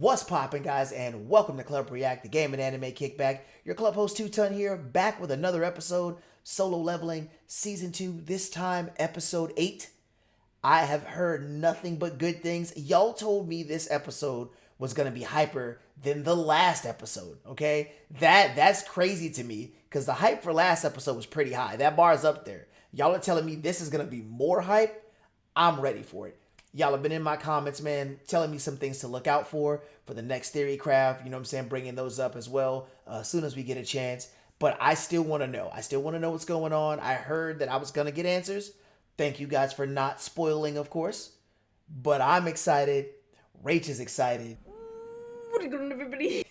What's poppin', guys, and welcome to Club React, the game and anime kickback. Your club host 2 Ton here, back with another episode, Solo Leveling, Season 2, this time Episode 8. I have heard nothing but good things. Y'all told me this episode was gonna be hyper than the last episode, okay? That's crazy to me, because the hype for last episode was pretty high. That bar's up there. Y'all are telling me this is gonna be more hype? I'm ready for it. Y'all have been in my comments, man, telling me some things to look out for the next theory craft. You know what I'm saying? Bringing those up as well as soon as we get a chance. But I still want to know. I still want to know what's going on. I heard that I was going to get answers. Thank you guys for not spoiling, of course. But I'm excited. Rach is excited. What is going on, everybody?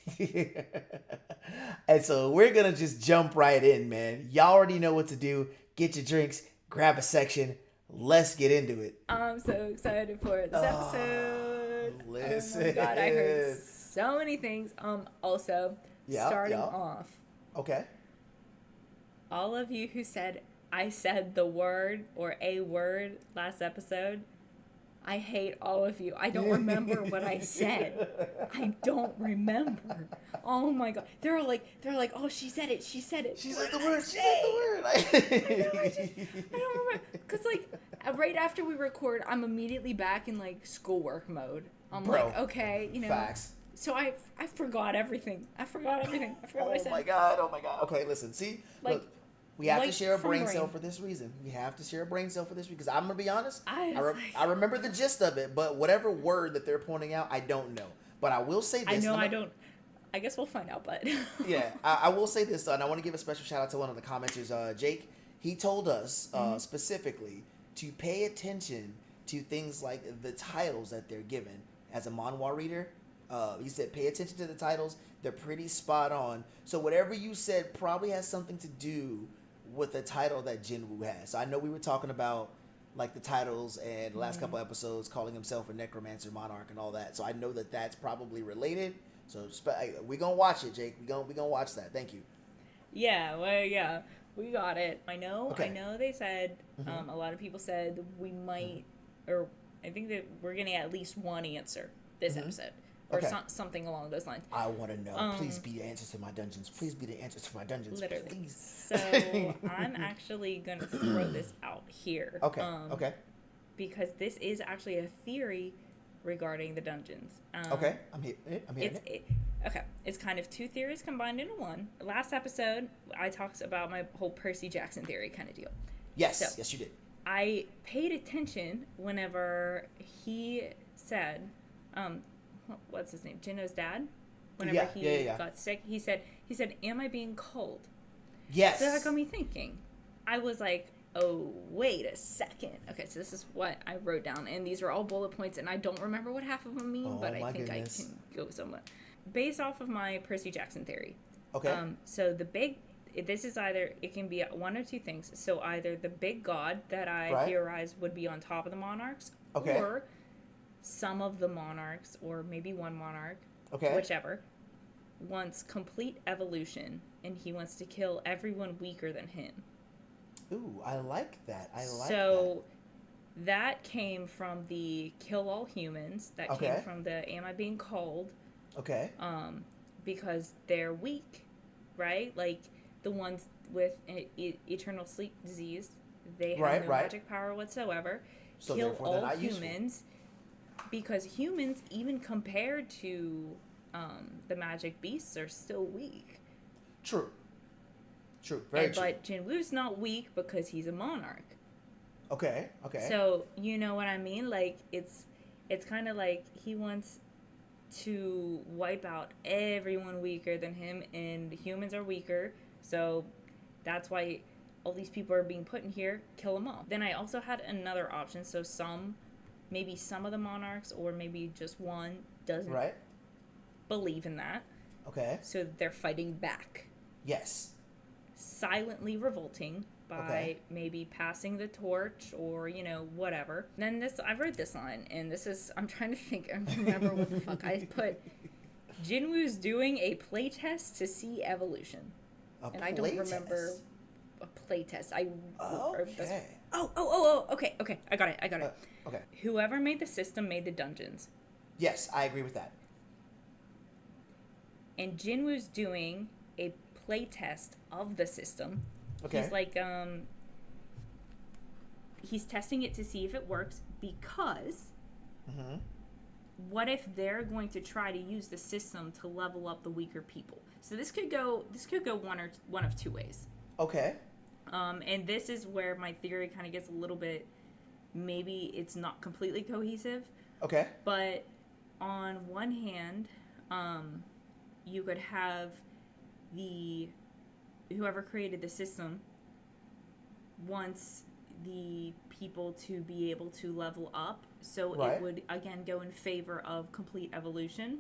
And so we're going to just jump right in, man. Y'all already know what to do. Get your drinks, grab a section. Let's get into it. I'm so excited for this episode. Listen. Oh my god, I heard so many things. Also, starting off. Okay. All of you who said I said the word or a word last episode, I hate all of you. I don't remember what I said. I don't remember. Oh my god. They're like, oh, she said it. She said it. She said the word. She said the word. I don't remember. Because, right after we record, I'm immediately back in, schoolwork mode. I'm like, okay, Facts. So I forgot everything. I forgot what I said. Oh my god. Okay, listen. See? Look. We have to share a brain cell for this reason. Because I'm going to be honest, I remember the gist of it, but whatever word that they're pointing out, I don't know. But I will say this. I don't. I guess we'll find out, but. Yeah, I will say this, and I want to give a special shout out to one of the commenters, Jake. He told us specifically to pay attention to things like the titles that they're given as a manhwa reader. He said pay attention to the titles. They're pretty spot on. So whatever you said probably has something to do with the title that Jinwoo has. So I know we were talking about the titles and the last couple episodes, calling himself a necromancer, monarch, and all that. So I know that that's probably related. So we're gonna watch it, Jake. We're gonna watch that. Thank you. Yeah, well, yeah, we got it. I know they said a lot of people said we might, or I think that we're gonna get at least one answer this episode. Or something along those lines. I want to know. Please be the answers to my dungeons. Please be the answers to my dungeons. Literally. Please. So I'm actually going to throw this out here. Okay. Okay. Because this is actually a theory regarding the dungeons. Okay. I'm here. Okay. It's kind of two theories combined into one. Last episode, I talked about my whole Percy Jackson theory kind of deal. Yes. So, yes, you did. I paid attention whenever he said... what's his name? Jinwoo's dad. Whenever he got sick, he said, "Am I being cold?" Yes. So that got me thinking. I was like, "Oh, wait a second." Okay, so this is what I wrote down, and these are all bullet points, and I don't remember what half of them mean, but I think I can go somewhat based off of my Percy Jackson theory. Okay. So this is either, it can be one or two things. So either the big god that I theorize would be on top of the monarchs, or some of the monarchs, or maybe one monarch, whichever, wants complete evolution, and he wants to kill everyone weaker than him. Ooh, I like that. So that came from the kill all humans. That came from the am I being cold? Okay. Because they're weak, right? Like the ones with eternal sleep disease, they have no magic power whatsoever. So kill all humans. Because humans, even compared to the magic beasts, are still weak. True. Very true. But Jinwoo's not weak because he's a monarch. Okay. So, you know what I mean? It's kind of like he wants to wipe out everyone weaker than him, and humans are weaker. So that's why all these people are being put in here. Kill them all. Then I also had another option. So maybe some of the monarchs, or maybe just one, doesn't believe in that. Okay. So they're fighting back. Yes. Silently revolting by maybe passing the torch, or, whatever. Then I read this line, and I'm trying to think and remember what the fuck I put. Jinwoo's doing a playtest to see evolution. I don't remember a playtest. Okay. I got it. Okay. Whoever made the system made the dungeons. Yes, I agree with that. and Jinwoo's doing a play test of the system. Okay. He's like, he's testing it to see if it works because Mm-hmm. what if they're going to try to use the system to level up the weaker people? So this could go one of two ways. Okay. And this is where my theory kind of gets a little bit, maybe it's not completely cohesive, Okay. but on one hand, you could have the whoever created the system wants the people to be able to level up, so Right. it would again go in favor of complete evolution.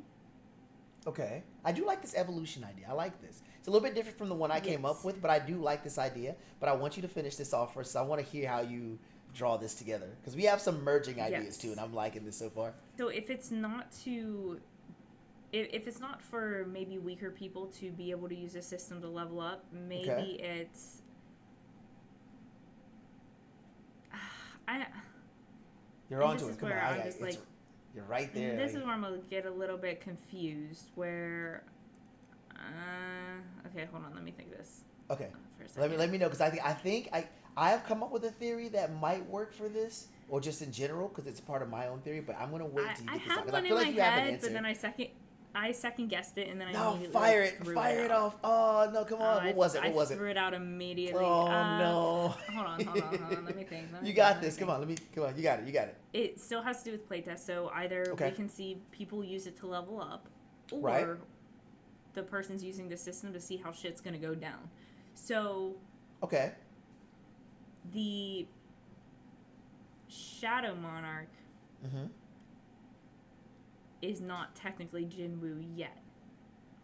Okay. I do like this evolution idea. I like this. It's a little bit different from the one I came up Yes. with, but I do like this idea. But I want you to finish this off first. So I want to hear how you draw this together because we have some merging ideas Yes. too, and I'm liking this so far. So if it's not to if it's not for maybe weaker people to be able to use a system to level up, maybe Okay. it's I You're and onto this it. is Come on. where I'm just it's, like, you're right there. this is like- where I'm gonna get a little bit confused. Okay, hold on, let me think this okay. for a second. Let me know because I have come up with a theory that might work for this or just in general because it's part of my own theory. But I'm gonna wait till you I get this out have because one I feel in like my you have an head, answer. but then I second guessed it, and then I No, immediately fire it, threw fire it out. off. Oh no, come on. What was it? I What was it? threw it out immediately. Oh no. Hold on. Let me think. You got this. Come on. Come on. You got it. You got it. It still has to do with playtest, so either Okay. we can see people use it to level up, or Right. the person's using the system to see how shit's gonna go down. So Okay. the Shadow Monarch Mm-hmm. is not technically Jinwoo yet.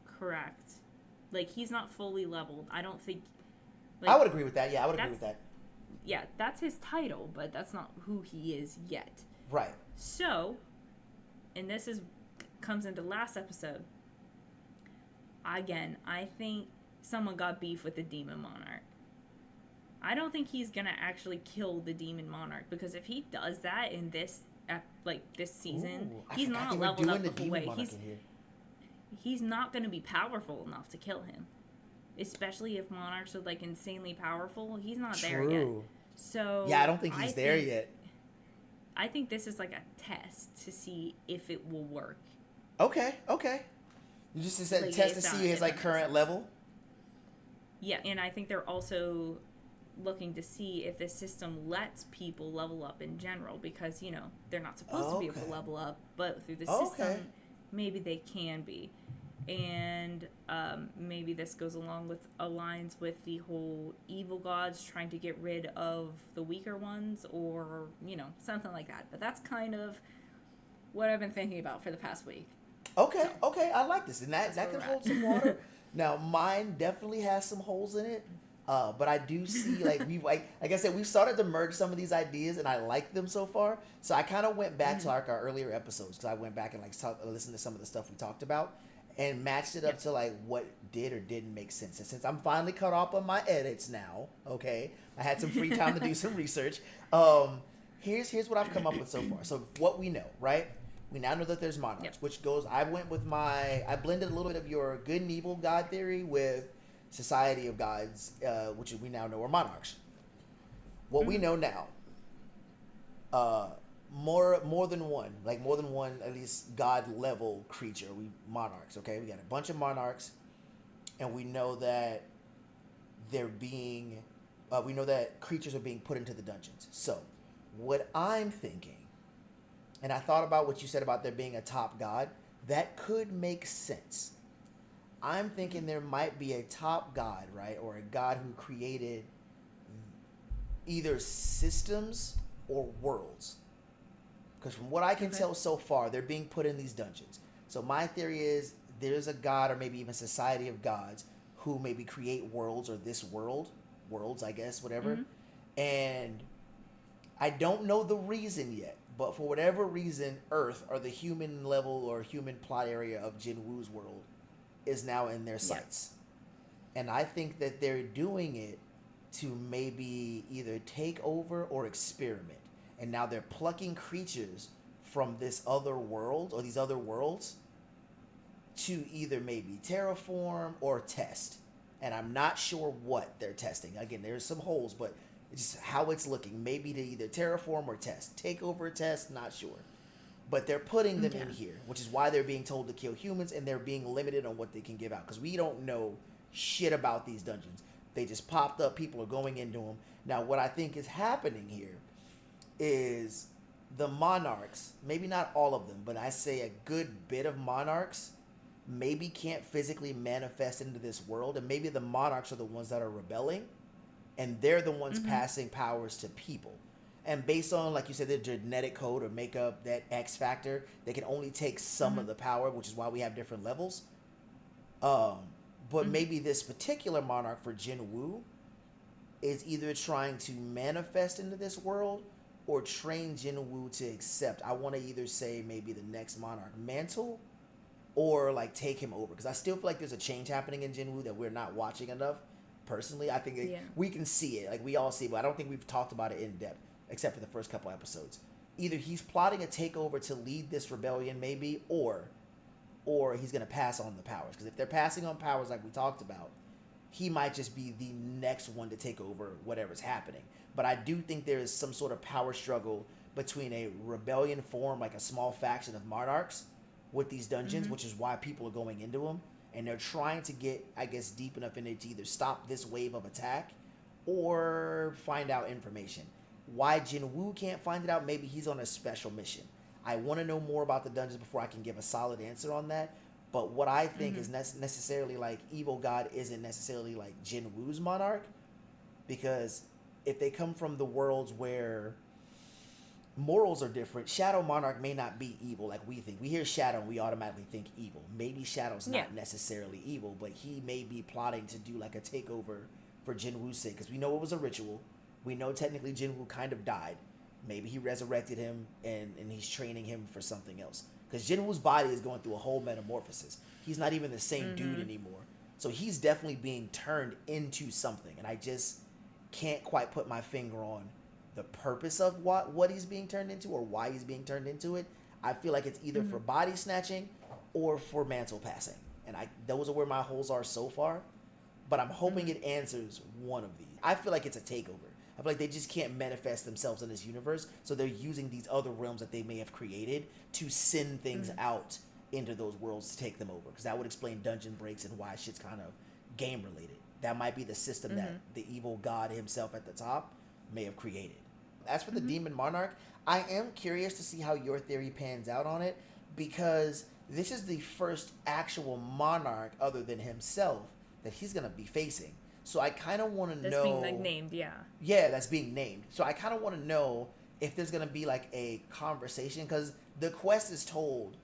Correct. Like, he's not fully leveled. I don't think. Like, I would agree with that. Yeah, I would agree with that. Yeah, that's his title, but that's not who he is yet. Right. So, and this comes into last episode. Again, I think someone got beef with the Demon Monarch. I don't think he's gonna actually kill the Demon Monarch, because if he does that in this this season, Ooh, I he's forgot not they were leveled doing up the the whole Demon way. Monarch in here. He's not gonna be powerful enough to kill him. Especially if monarchs are like insanely powerful, he's not there yet. True. So Yeah, I don't think he's there yet. I think this is like a test to see if it will work. Okay. Okay. You just said Like, test to it's not- see his it's like not current sense. level. Yeah, and I think they're also looking to see if the system lets people level up in general, because they're not supposed to be able to Okay. level up, but through the Okay. system maybe they can be. And maybe this goes aligns with the whole evil gods trying to get rid of the weaker ones, or something like that. But that's kind of what I've been thinking about for the past week. Okay, okay, I like this, and that where could we're hold at. some water. Now, mine definitely has some holes in it, but I do see like I said, we've started to merge some of these ideas, and I like them so far. So I kind of went back to like our earlier episodes because I went back and listened to some of the stuff we talked about and matched it up to like what did or didn't make sense. And since I'm finally caught up on my edits now, okay, I had some free time to do some research. Here's what I've come up with so far. So what we know, right? We now know that there's monarchs, Yep. which goes. I blended a little bit of your good and evil god theory with society of gods, which we now know are monarchs. What we know now, more than one at least god level creature. Monarchs. Okay, we got a bunch of monarchs, and we know that we know that creatures are being put into the dungeons. So, what I'm thinking. And I thought about what you said about there being a top god. That could make sense. I'm thinking there might be a top god, right? Or a god who created either systems or worlds. Because from what I can tell so far, they're being put in these dungeons. So my theory is there's a god or maybe even society of gods who maybe create worlds or this worlds, I guess, whatever. And I don't know the reason yet. But for whatever reason, Earth, or the human level or human plot area of Jinwoo's world, is now in their sights. And I think that they're doing it to maybe either take over or experiment. And now they're plucking creatures from this other world or these other worlds to either maybe terraform or test. And I'm not sure what they're testing. Again, there's some holes, but it's just how it's looking. Maybe to either terraform or test. Take over test, not sure. But they're putting them in here, which is why they're being told to kill humans, and they're being limited on what they can give out. Because we don't know shit about these dungeons. They just popped up. People are going into them. Now, what I think is happening here is the Monarchs, maybe not all of them, but I say a good bit of Monarchs maybe can't physically manifest into this world, and maybe the Monarchs are the ones that are rebelling, and they're the ones passing powers to people. And based on, like you said, their genetic code or makeup, that X factor, they can only take some of the power, which is why we have different levels. But maybe this particular monarch for Jinwoo is either trying to manifest into this world or train Jinwoo to accept. I want to either say maybe the next monarch mantle or like take him over, because I still feel like there's a change happening in Jinwoo that we're not watching enough. Personally, I think we can see it, like we all see it, but I don't think we've talked about it in depth except for the first couple episodes. Either he's plotting a takeover to lead this rebellion, maybe, or he's gonna pass on the powers. Because if they're passing on powers like we talked about, he might just be the next one to take over whatever's happening. But I do think there is some sort of power struggle between a rebellion form, like a small faction of monarchs, with these dungeons, which is why people are going into them. And they're trying to get, I guess, deep enough in it to either stop this wave of attack or find out information. Why Jinwoo can't find it out, maybe he's on a special mission. I want to know more about the dungeons before I can give a solid answer on that. But what I think is necessarily like Evil God isn't necessarily like Jinwoo's monarch, because if they come from the worlds where morals are different, Shadow Monarch may not be evil like we think. We hear Shadow and we automatically think evil. Maybe Shadow's not necessarily evil, but he may be plotting to do like a takeover for Jinwoo's sake, because we know it was a ritual. We know technically Jinwoo kind of died. Maybe he resurrected him and he's training him for something else. Because Jinwoo's body is going through a whole metamorphosis. He's not even the same dude anymore. So he's definitely being turned into something. And I just can't quite put my finger on the purpose of what he's being turned into or why he's being turned into it. I feel like it's either for body snatching or for mantle passing. And those are where my holes are so far. But I'm hoping it answers one of these. I feel like it's a takeover. I feel like they just can't manifest themselves in this universe, so they're using these other realms that they may have created to send things out into those worlds to take them over. Because that would explain dungeon breaks and why shit's kind of game related. That might be the system that the evil god himself at the top may have created. As for the demon monarch, I am curious to see how your theory pans out on it, because this is the first actual monarch other than himself that he's going to be facing. So I kind of want to know... That's being like named, yeah. Yeah, that's being named. So I kind of want to know if there's going to be like a conversation, because the quest is told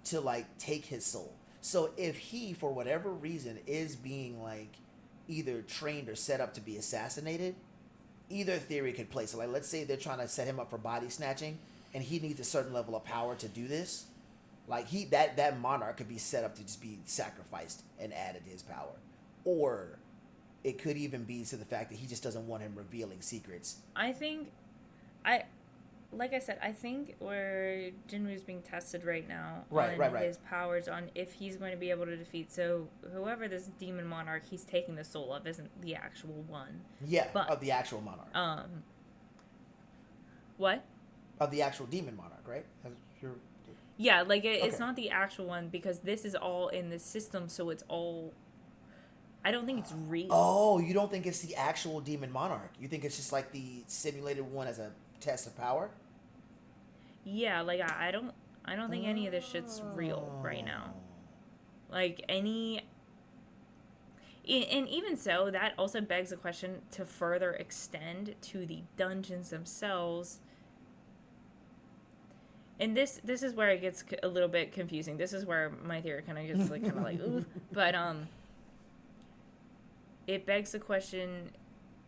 to like take his soul. So if he, for whatever reason, is being like either trained or set up to be assassinated, either theory could play. So like, let's say they're trying to set him up for body snatching and he needs a certain level of power to do this. Like that monarch could be set up to just be sacrificed and added to his power. Or it could even be to the fact that he just doesn't want him revealing secrets. Like I said, I think where Jinwoo's being tested right now right. his powers, on if he's going to be able to defeat. So whoever this demon monarch he's taking the soul of isn't the actual one. Yeah, but, of the actual monarch. What? Of the actual demon monarch, right? Yeah, like it's not the actual one, because this is all in the system, so it's all... I don't think it's real. Oh, you don't think it's the actual demon monarch? You think it's just like the simulated one as a test of power? Yeah, like I don't think any of this shit's real right now. Like and even so, that also begs the question to further extend to the dungeons themselves. And this is where it gets a little bit confusing. This is where my theory kind of gets like ooh, but it begs the question,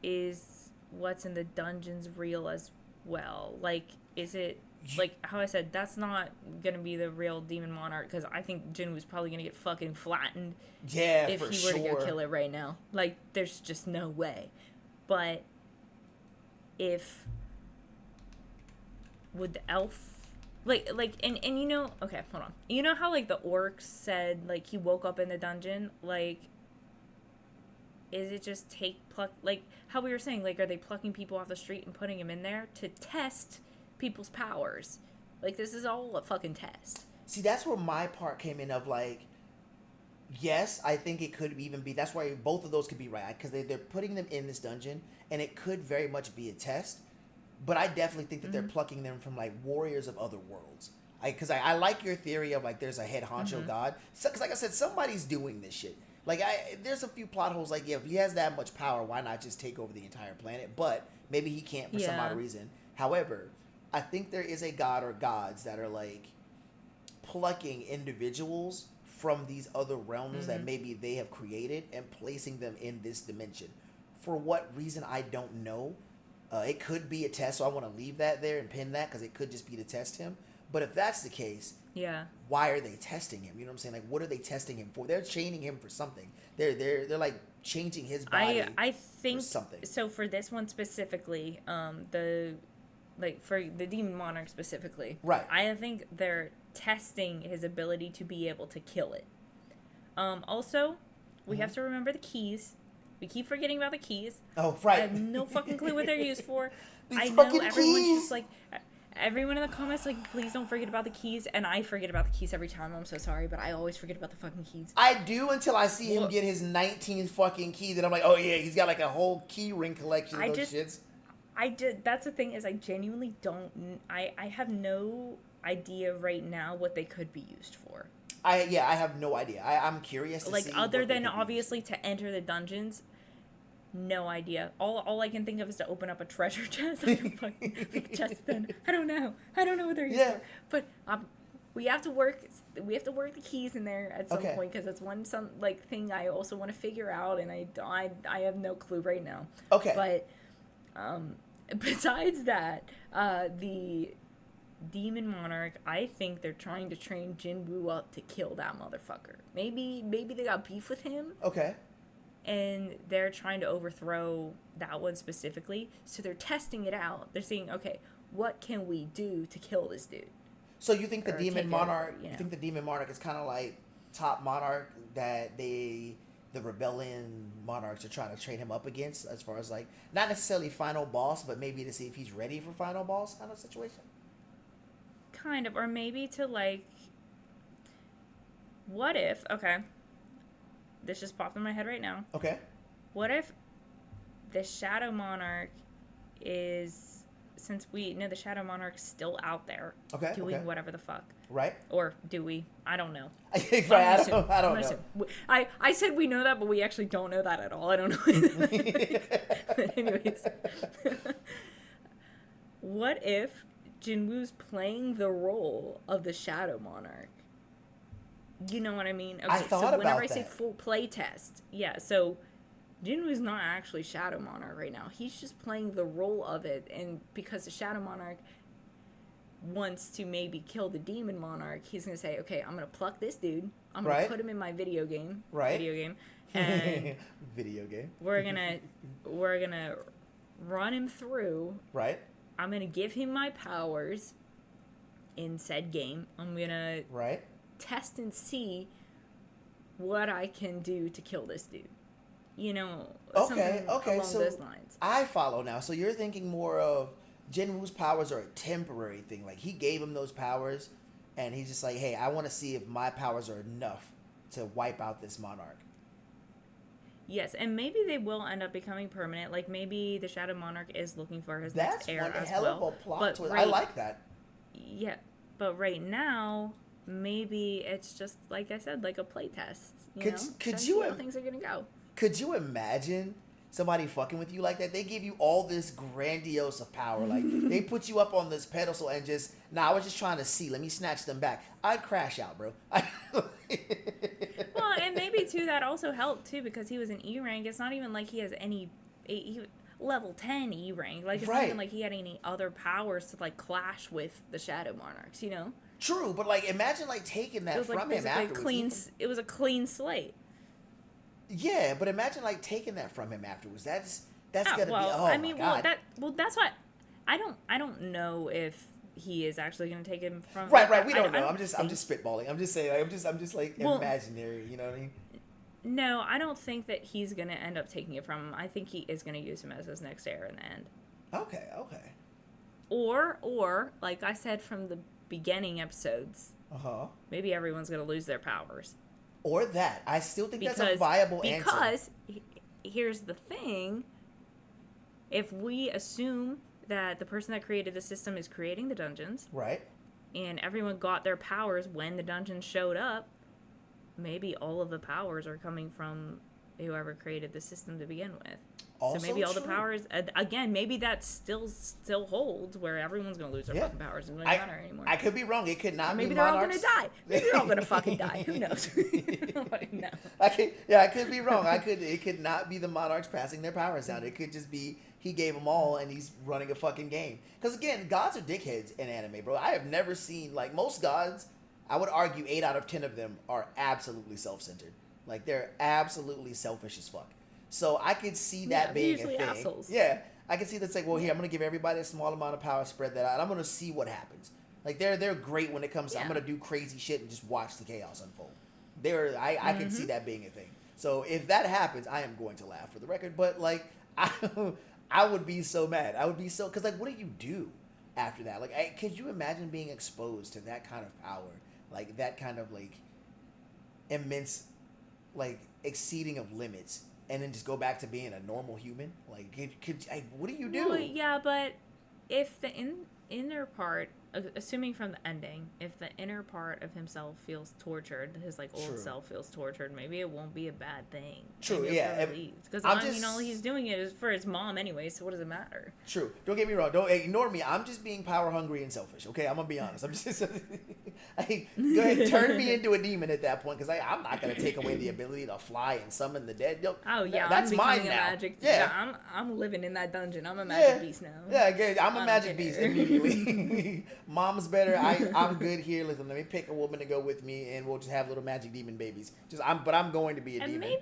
is what's in the dungeons real as well? Like, is it, like how I said, that's not going to be the real demon monarch, because I think Jinwoo's probably going to get fucking flattened if he were to go kill it right now. Like, there's just no way. But would the elf And you know, okay, hold on. You know how like the orcs said like he woke up in the dungeon, like is it just pluck like how we were saying, like are they plucking people off the street and putting them in there to test people's powers? Like this is all a fucking test. See, that's where my part came in of like, yes, I think it could even be. That's why both of those could be right because they're putting them in this dungeon, and it could very much be a test. But I definitely think that they're plucking them from like warriors of other worlds. Because I like your theory of like there's a head honcho god. Because like I said, somebody's doing this shit. Like there's a few plot holes. Like yeah, if he has that much power, why not just take over the entire planet? But maybe he can't for some odd reason. However, I think there is a god or gods that are like plucking individuals from these other realms that maybe they have created and placing them in this dimension. For what reason, I don't know. It could be a test, so I want to leave that there and pin that because it could just be to test him. But if that's the case, why are they testing him? You know what I'm saying? Like, what are they testing him for? They're chaining him for something. They're like changing his body. I think for something. So for this one specifically, for the demon monarch specifically, right? I think they're testing his ability to be able to kill it. Also, we have to remember the keys. We keep forgetting about the keys. Oh, right. I have no fucking clue what they're used for. These I know fucking everyone's keys. just like, everyone in the comments like, please don't forget about the keys. And I forget about the keys every time. I'm so sorry, but I always forget about the fucking keys. I do until I see him get his 19th fucking key. Then I'm like, oh yeah, he's got like a whole key ring collection of those shits. That's the thing is I genuinely don't. I have no idea right now what they could be used for. I have no idea. I'm curious to see. Like other than obviously to enter the dungeons. No idea. All I can think of is to open up a treasure chest. I don't fucking chest then. I don't know what they're used for. But we have to work the keys in there at some point because it's some thing I also want to figure out and I have no clue right now. Okay. But besides that, the demon monarch, I think they're trying to train Jinwoo up to kill that motherfucker. Maybe they got beef with him. Okay. And they're trying to overthrow that one specifically. So they're testing it out. They're seeing, okay, what can we do to kill this dude? So you think the demon monarch? You think the demon monarch is kind of like top monarch that the rebellion monarchs are trying to train him up against, as far as like not necessarily final boss, but maybe to see if he's ready for final boss kind of situation. Kind of, or maybe to like, what if? Okay. This just popped in my head right now. Okay. What if the Shadow Monarch is, since we know the Shadow Monarch's still out there, doing whatever the fuck. Right. Or do we? I don't know. Right, I don't know. I said we know that, but we actually don't know that at all. I don't know. But anyways. What if Jinwoo's playing the role of the Shadow Monarch? You know what I mean? Okay, I thought about that. Whenever I say full play test, so Jinwoo's not actually Shadow Monarch right now. He's just playing the role of it, and because the Shadow Monarch wants to maybe kill the Demon Monarch, he's gonna say, "Okay, I'm gonna pluck this dude. I'm gonna put him in my video game, and video game. We're gonna run him through. Right. I'm gonna give him my powers in said game. I'm gonna test and see what I can do to kill this dude. You know, something along those lines. I follow now. So you're thinking more of Jinwoo's powers are a temporary thing. Like he gave him those powers, and he's just like, hey, I want to see if my powers are enough to wipe out this monarch. Yes, and maybe they will end up becoming permanent. Like maybe the Shadow Monarch is looking for his next heir as well. That's one hell of a plot twist. I like that. Yeah, but right now, maybe it's just like I said, like a play test. Could you? How things are gonna go. Could you imagine somebody fucking with you like that? They give you all this grandiose of power. Like they put you up on this pedestal and just, I was just trying to see. Let me snatch them back. I'd crash out, bro. Well, and maybe too that also helped too because he was an E rank. It's not even like he has any level 10 E rank. Like it's not even like he had any other powers to like clash with the Shadow Monarchs. You know. True, but like imagine like taking that from him afterwards. It was a clean slate. Yeah, but imagine like taking that from him afterwards. That's gonna be. Oh my God. That's why I don't know if he is actually going to take him from Right. We don't know. I I'm just spitballing. I'm just saying. I'm just like Well, imaginary. You know what I mean? No, I don't think that he's going to end up taking it from him. I think he is going to use him as his next heir in the end. Okay. Or like I said from the beginning episodes, maybe everyone's going to lose their powers. Or that. I still think that's a viable answer. Because here's the thing. If we assume that the person that created the system is creating the dungeons. Right. And everyone got their powers when the dungeons showed up, maybe all of the powers are coming from whoever created the system to begin with. Also so maybe all true. the powers, again, maybe that still holds where everyone's going to lose their fucking powers and it doesn't matter anymore. I could be wrong. It could not maybe be they're Monarchs. all going to die. Maybe they're all going to fucking die. Who knows? Nobody knows. I could be wrong. It could not be the Monarchs passing their powers down. It could just be he gave them all and he's running a fucking game. Because again, gods are dickheads in anime, bro. I have never seen, like, most gods, I would argue 8 out of 10 of them are absolutely self-centered. Like, they're absolutely selfish as fuck. So I could see that being a thing. Assholes. Yeah, I can see that's like, well, here, I'm going to give everybody a small amount of power, spread that out, and I'm going to see what happens. Like, they're great when it comes to, I'm going to do crazy shit and just watch the chaos unfold. I can see that being a thing. So if that happens, I am going to laugh for the record. But, like, I would be so mad. I would be so, because, like, what do you do after that? Like, could you imagine being exposed to that kind of power? Like, that kind of, like, immense, like, exceeding of limits, and then just go back to being a normal human? Like, what do you do? Well, yeah, but if the inner part, assuming from the ending, if the inner part of himself feels tortured, his like old self feels tortured, maybe it won't be a bad thing. True, because all he's doing it is for his mom anyway, so what does it matter? True. Don't get me wrong. Don't ignore me. I'm just being power hungry and selfish. Okay, I'm gonna be honest. I'm just go ahead, turn me into a demon at that point, because I'm not gonna take away the ability to fly and summon the dead. That's mine now. I'm living in that dungeon. I'm a magic beast now. Yeah, I'm a magic beast immediately. Mom's better. I'm good here. Listen, let me pick a woman to go with me, and we'll just have little magic demon babies. But I'm going to be a demon.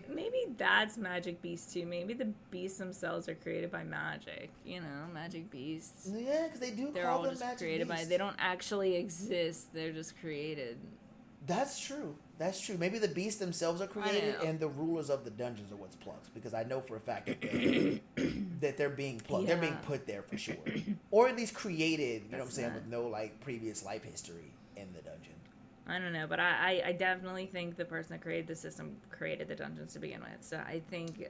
Maybe that's magic beasts too. Maybe the beasts themselves are created by magic. You know, magic beasts. Yeah, because they do. They're all just created by. They don't actually exist. They're just created. That's true. Maybe the beasts themselves are created, and the rulers of the dungeons are what's plucked. Because I know for a fact that they're being plucked. Yeah. They're being put there for sure, or at least created. You know what I'm saying, with no like previous life history in the dungeon. I don't know, but I definitely think the person that created the system created the dungeons to begin with. So I think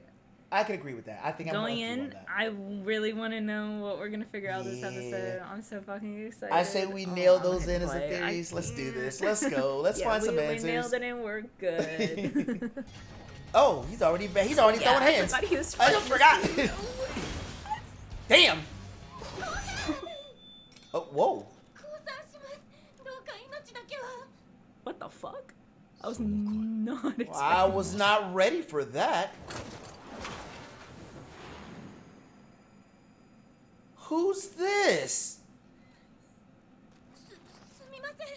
I could agree with that. I think going in, I really want to know what we're gonna figure out this episode. I'm so fucking excited. I say we nail those in as the theories. Let's do this. Let's go. Let's find some answers. We nailed it and we're good. Oh, he's already throwing hands. I forgot. Damn. Oh, whoa. What the fuck? I was not expecting I was not ready for that. Who's this?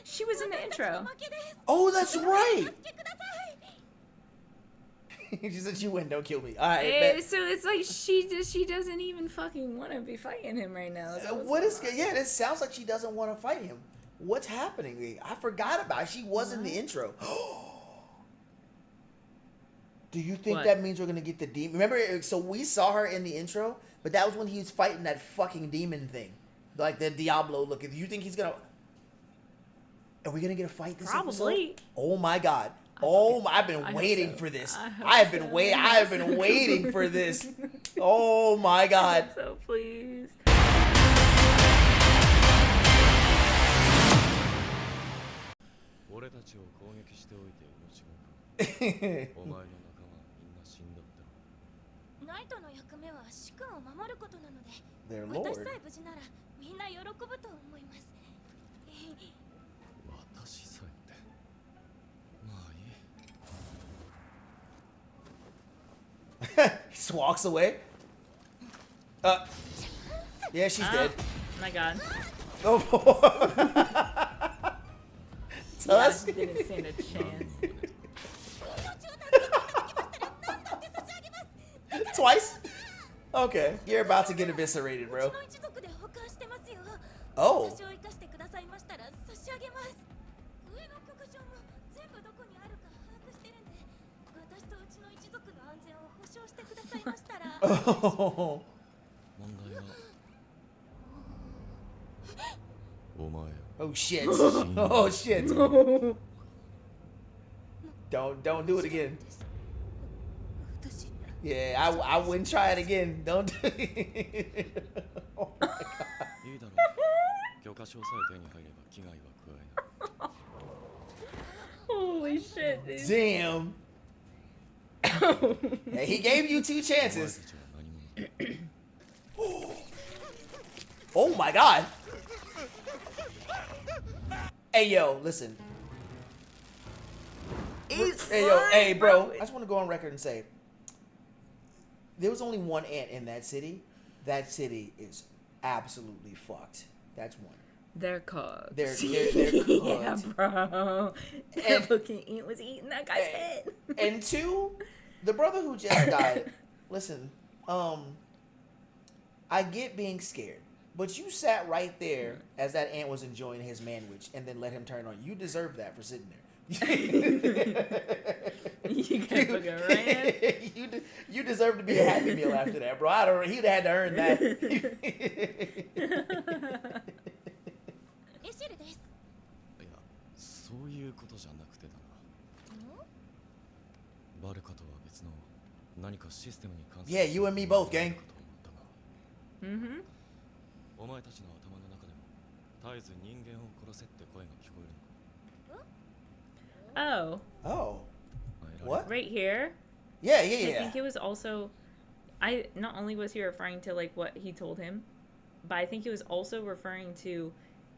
She was in the intro. Oh, that's right. She said, "You win, don't kill me." All right. So it's like she doesn't even fucking want to be fighting him right now. It sounds like she doesn't want to fight him. What's happening? I forgot about it. She was in the intro. Do you think that means we're gonna get the demon? Remember, so we saw her in the intro, but that was when he was fighting that fucking demon thing, like the Diablo looking. Do you think he's gonna? Are we gonna get a fight this Probably. episode? Oh my god! I've been waiting for this. I have been waiting for this. Oh my god! So please. Their lord. He just walks away. Yeah, she's dead. My god. Oh. Tusk didn't stand a chance. Twice? Okay, you're about to get eviscerated, bro. Oh. 私を生かしてくださいましたら差し上げます。上の局長も全部どこにあるか把握してるんで、私とうちの一族の安全を保証してくださいましたら。Oh. 問題はお前 Oh shit. Oh shit. Don't do it again. 私 Yeah, I wouldn't try it again. Don't do it. Oh my god. いいだろう許可書さえ手に入れば危害は加えない Holy shit, dude. Damn. Yeah, he gave you 2お前 chances. たちは何者 Oh my god. Hey yo, listen. Hey yo, hey bro. I just want to go on record and say there was only one ant in that city. That city is absolutely fucked. That's one. They're cooked. They're Yeah, cooked. bro. That And- fucking ant was eating that guy's head. And two, the brother who just died. Listen, I get being scared, but you sat right there as that ant was enjoying his manwich, and then let him turn on. You deserve that for sitting there. You got fucking ran. You deserve to be a Happy Meal after that, bro. I don't. He'd had to earn that. レシェルです。いやそういうことじゃなくてだなバルカとは別の何かシステムに関する Yeah, you and me both, gang. かと思ったが Mm-hmm. お前たちの頭の中でも絶えず人間を殺せって声が聞こえる Oh, Oh, のか what? right here. Yeah, I yeah, think yeah. it was also. I not only was he referring to like what he told him, but I think he was also referring to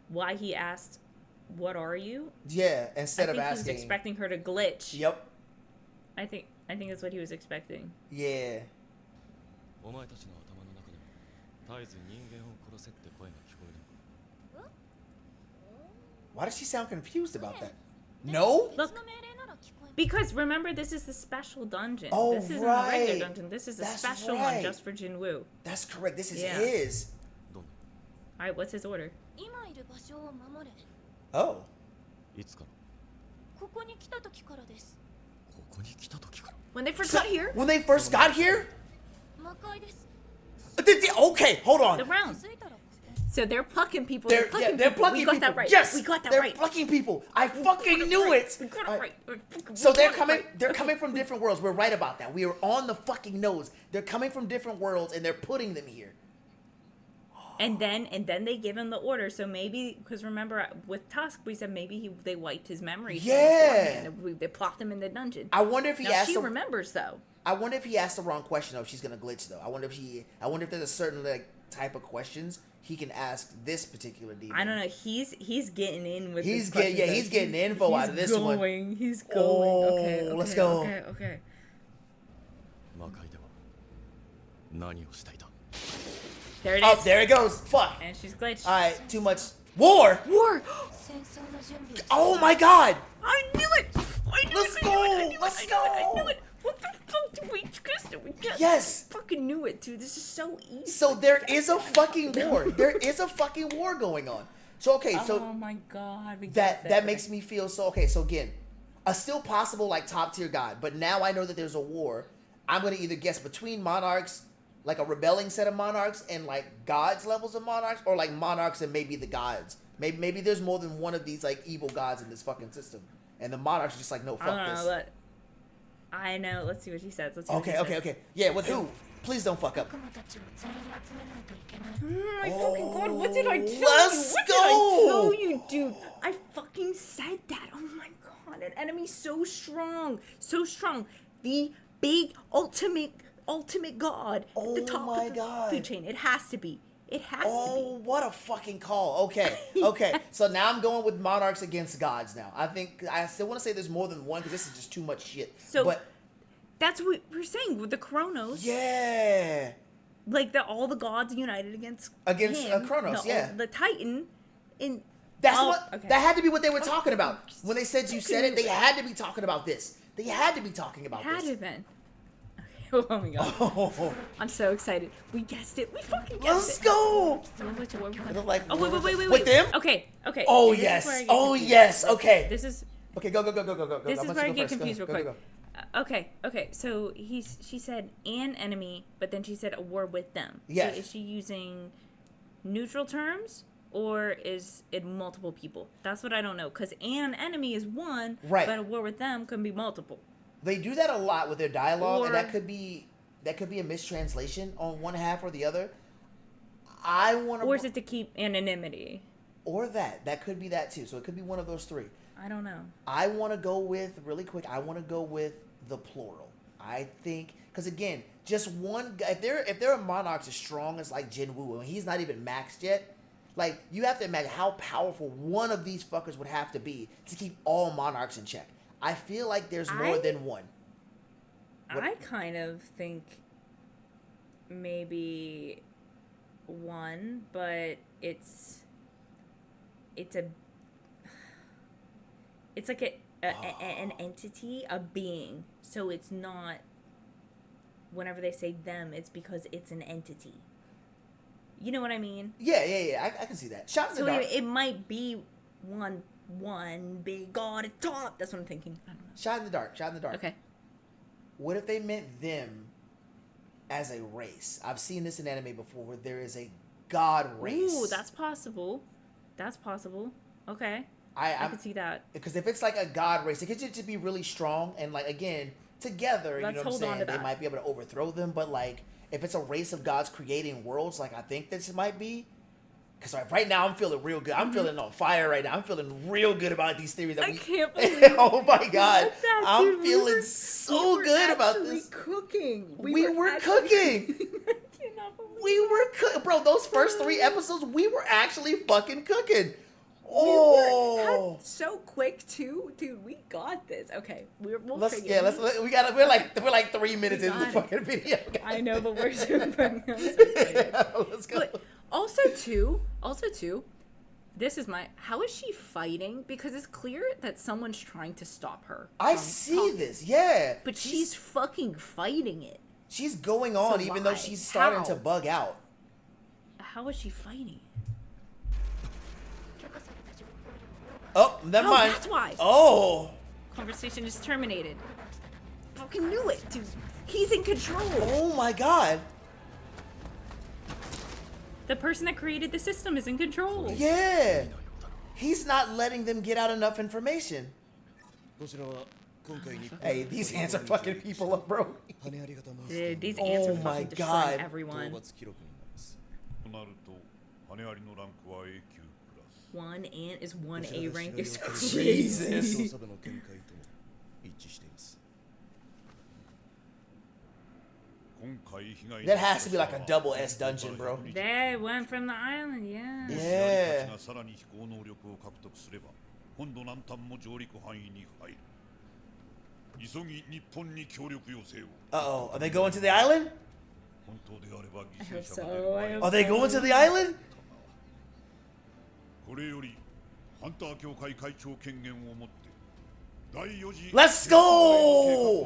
why he asked, "What are you?" Yeah, I instead think of he was asking. expecting her to glitch. Yep. I think that's what he was expecting. Yeah. お前たちの頭の中でも絶えず人間を殺せって声が聞こえるのか Why does she sound confused about that? No? Look, の命令なら聞こえます。 because remember, this is the special dungeon. Oh, this isn't the regular right. dungeon. This is the That's special right. one just for Jinwoo. That's correct. This is Yeah. his. どん All right, what's his order? 今いる場所を守れ。 Oh. いつからここに来た時からです。ここに来た時から When they first So, got here, when they first got here? 魔界です。 Okay, hold on. the round. 着いたらここ。 So they're plucking people. They're plucking We got people. that right. Yes, we got that they're right. plucking people. I fucking knew it. We got it Alright. right. So We they're got it coming. right. They're coming from different worlds. We're right about that. We are on the fucking nose. They're coming from different worlds, and they're putting them here. And then they give him the order. So maybe because remember with Tusk we said maybe they wiped his memory. from Yeah. beforehand. They plopped him in the dungeon. I wonder if he Now asked. she the, remembers though. I wonder if he asked the wrong question. Though, if she's gonna glitch though. I wonder if there's a certain like type of questions he can ask this particular demon. I don't know. He's getting in with. He's his getting- questions, yeah, he's getting info out of this one. He's going. Oh, Okay, let's go. Okay. 魔界では何をしていた There it Oh, is. there it goes. Fuck. And she's glitched. All right, too much war. War. 戦争の準備を。 Oh my god. I knew it. I knew Let's it. I knew it. I go. knew it. Let's I knew it. I go. knew it. What the fuck did we just? We just Yes. fucking knew it, dude. This is so easy. So there is a fucking war. There is a fucking war going on. So okay, so oh my god. We that makes me feel so okay. So again, a still possible like top tier god, but now I know that there's a war. I'm gonna either guess between monarchs, like a rebelling set of monarchs, and like gods levels of monarchs, or like monarchs and maybe the gods. Maybe there's more than one of these like evil gods in this fucking system, and the monarchs are just like no I fuck don't know. this. But I know. Let's see what she says. Let's see what she Okay. says. Yeah, with who? Please don't fuck up. 悪魔たちを全員集めないといけない。 Oh my fucking god, what did I tell you? Let's What go! did I tell you, dude? I fucking said that. Oh my god, an enemy so strong. So strong. The big ultimate god at the Oh top my of the God. food chain. It has to be. It has to Oh, what a fucking call. Okay. So now I'm going with monarchs against gods now. I still want to say there's more than one because this is just too much shit. So- but be. That's what we're saying with the Kronos. yeah. Like all the gods united against Against, him, Kronos, the, yeah. The Titan in That's Oh, what okay. that had to be what they were talking about. When they said you said it, they had to be talking about this. They had to be talking about had this. it been. Okay, Oh my god. Oh, I'm so excited. We guessed it. We fucking guessed let's it. go. So which one? It looked like Oh, wait. with them. Okay. Oh This is yes. where I get Oh confused. yes. Okay. This is Okay. Go. this I'll is let where I you go get first. confused real Go, quick. go. Okay. So she said an enemy, but then she said a war with them. Yes. So is she using neutral terms or is it multiple people? That's what I don't know. Because an enemy is one, Right. but a war with them can be multiple. They do that a lot with their dialogue, and Or- that could be a mistranslation on one half or the other. I want to, Or is it to keep anonymity? or that could be that too. So it could be one of those three. I don't know. I want to go with really quick. I want to go with the plural. I think because again, just one guy. If there are monarchs as strong as like Jinwoo, and he's not even maxed yet. Like you have to imagine how powerful one of these fuckers would have to be to keep all monarchs in check. I feel like there's more than one. What- I kind of think maybe one, but it's like an entity, a being. So it's not. Whenever they say them, it's because it's an entity. You know what I mean? Yeah. I can see that. Shot in the So dark. it might be one big god at top. That's what I'm thinking. I don't know. Shot in the dark. Okay. What if they meant them as a race? I've seen this in anime before where there is a god race. Ooh, that's possible. Okay. I I'm can see that. because if it's like a god race, it could just be really strong and like again together. Let's you know what I'm hold on saying? to They that. might be able to overthrow them, but like if it's a race of gods creating worlds, like I think this might be. Because right now I'm feeling real good. I'm feeling on fire right now. I'm feeling real good about these theories. That I we, can't believe oh my god, What's that, I'm dude? feeling so good about this. Cooking. We were actually- cooking. I cannot believe We were cooking, bro. Those first 3 episodes, we were actually fucking cooking. We Oh, were so quick too, dude. We got this. Okay, we'll let's figure yeah, it let's out. we got we're like 3 minutes We into the got it. fucking video. I know, but we're so fucking. I'm so excited. Yeah, let's go. But also too, this is my. How is she fighting? Because it's clear that someone's trying to stop her. I from see talking. this, yeah. But she's fucking fighting it. she's going on, So even though why? she's starting How? to bug out. How is she fighting? Oh, never Oh, mind. that's why. Oh, Conversation is terminated. Fucking knew it, dude. He's in control. oh my god. The person that created the system is in control. Yeah. He's not letting them get out enough information. こちらは今回日本 Hey, these ants are fucking people up, bro. 羽ありがたマスタ Dude, ー these の ants are Oh my fucking destroying God. everyone. 討伐記録になります となると羽ありのランクは A 級プラス One ant is one こちら A が rank 白い is 王国 Jesus. 捜査部の見解と一致しています 今回被害 That has to be like a double S dungeon, bro. They went from the island, yeah. もし Yeah. アリたちがさらに飛行能力を獲得すれば今度南端も上陸範囲に入る急ぎ日本に協力要請を Uh-oh, are they going to the island? 本当であれば犠 I 牲 hope 者が so, 出る I 前 hope に Are they going to the island? これよりハンター協会会長権限を持って第4次 Let's go!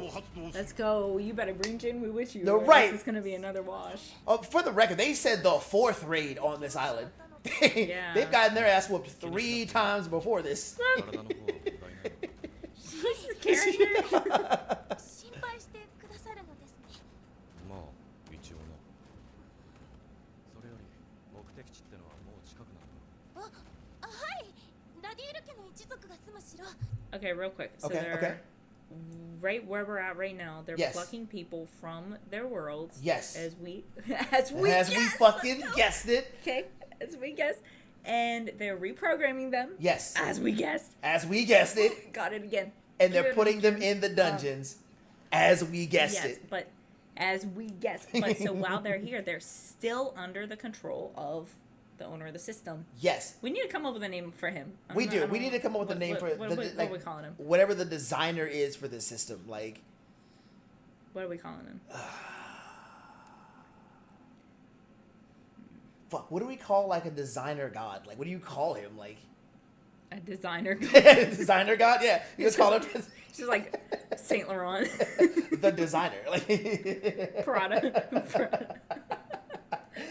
計画を発動する Let's go. You better bring Jinwoo with you. They're or else right. It's gonna be another wash. For the record, they said the 4th raid on this island. Yeah. They've gotten their ass whooped 3 times before this. 体の方は問題ない She's carrying her. 心配してくださるのですね。まあ一応なそれより目的地ってのはもう近くなのはい。ラディール家の一族が住む城。 Okay, real quick. So Okay, they're okay. right where we're at right now. They're Yes. plucking people from their worlds. Yes. As we As we guessed. fucking guessed it. Okay, as we guessed. And they're reprogramming them. Yes. As we guessed. As we guessed it. Got it again. And they're Good. putting them in the dungeons. As we guessed Yes, it. but as we guessed. But so while they're here, they're still under the control of the owner of the system. Yes. We need to come up with a name for him. I We don't know- I do. We don't- need to come up with a what- name what- for what, the, what, like, are we calling him? whatever the designer is for this system. Like, What are we calling him? fuck, what do we call like a designer god? Like, what do you call him? Like, A designer. designer god? Yeah, you just call him. She's like Saint Laurent. The designer. Like Prada.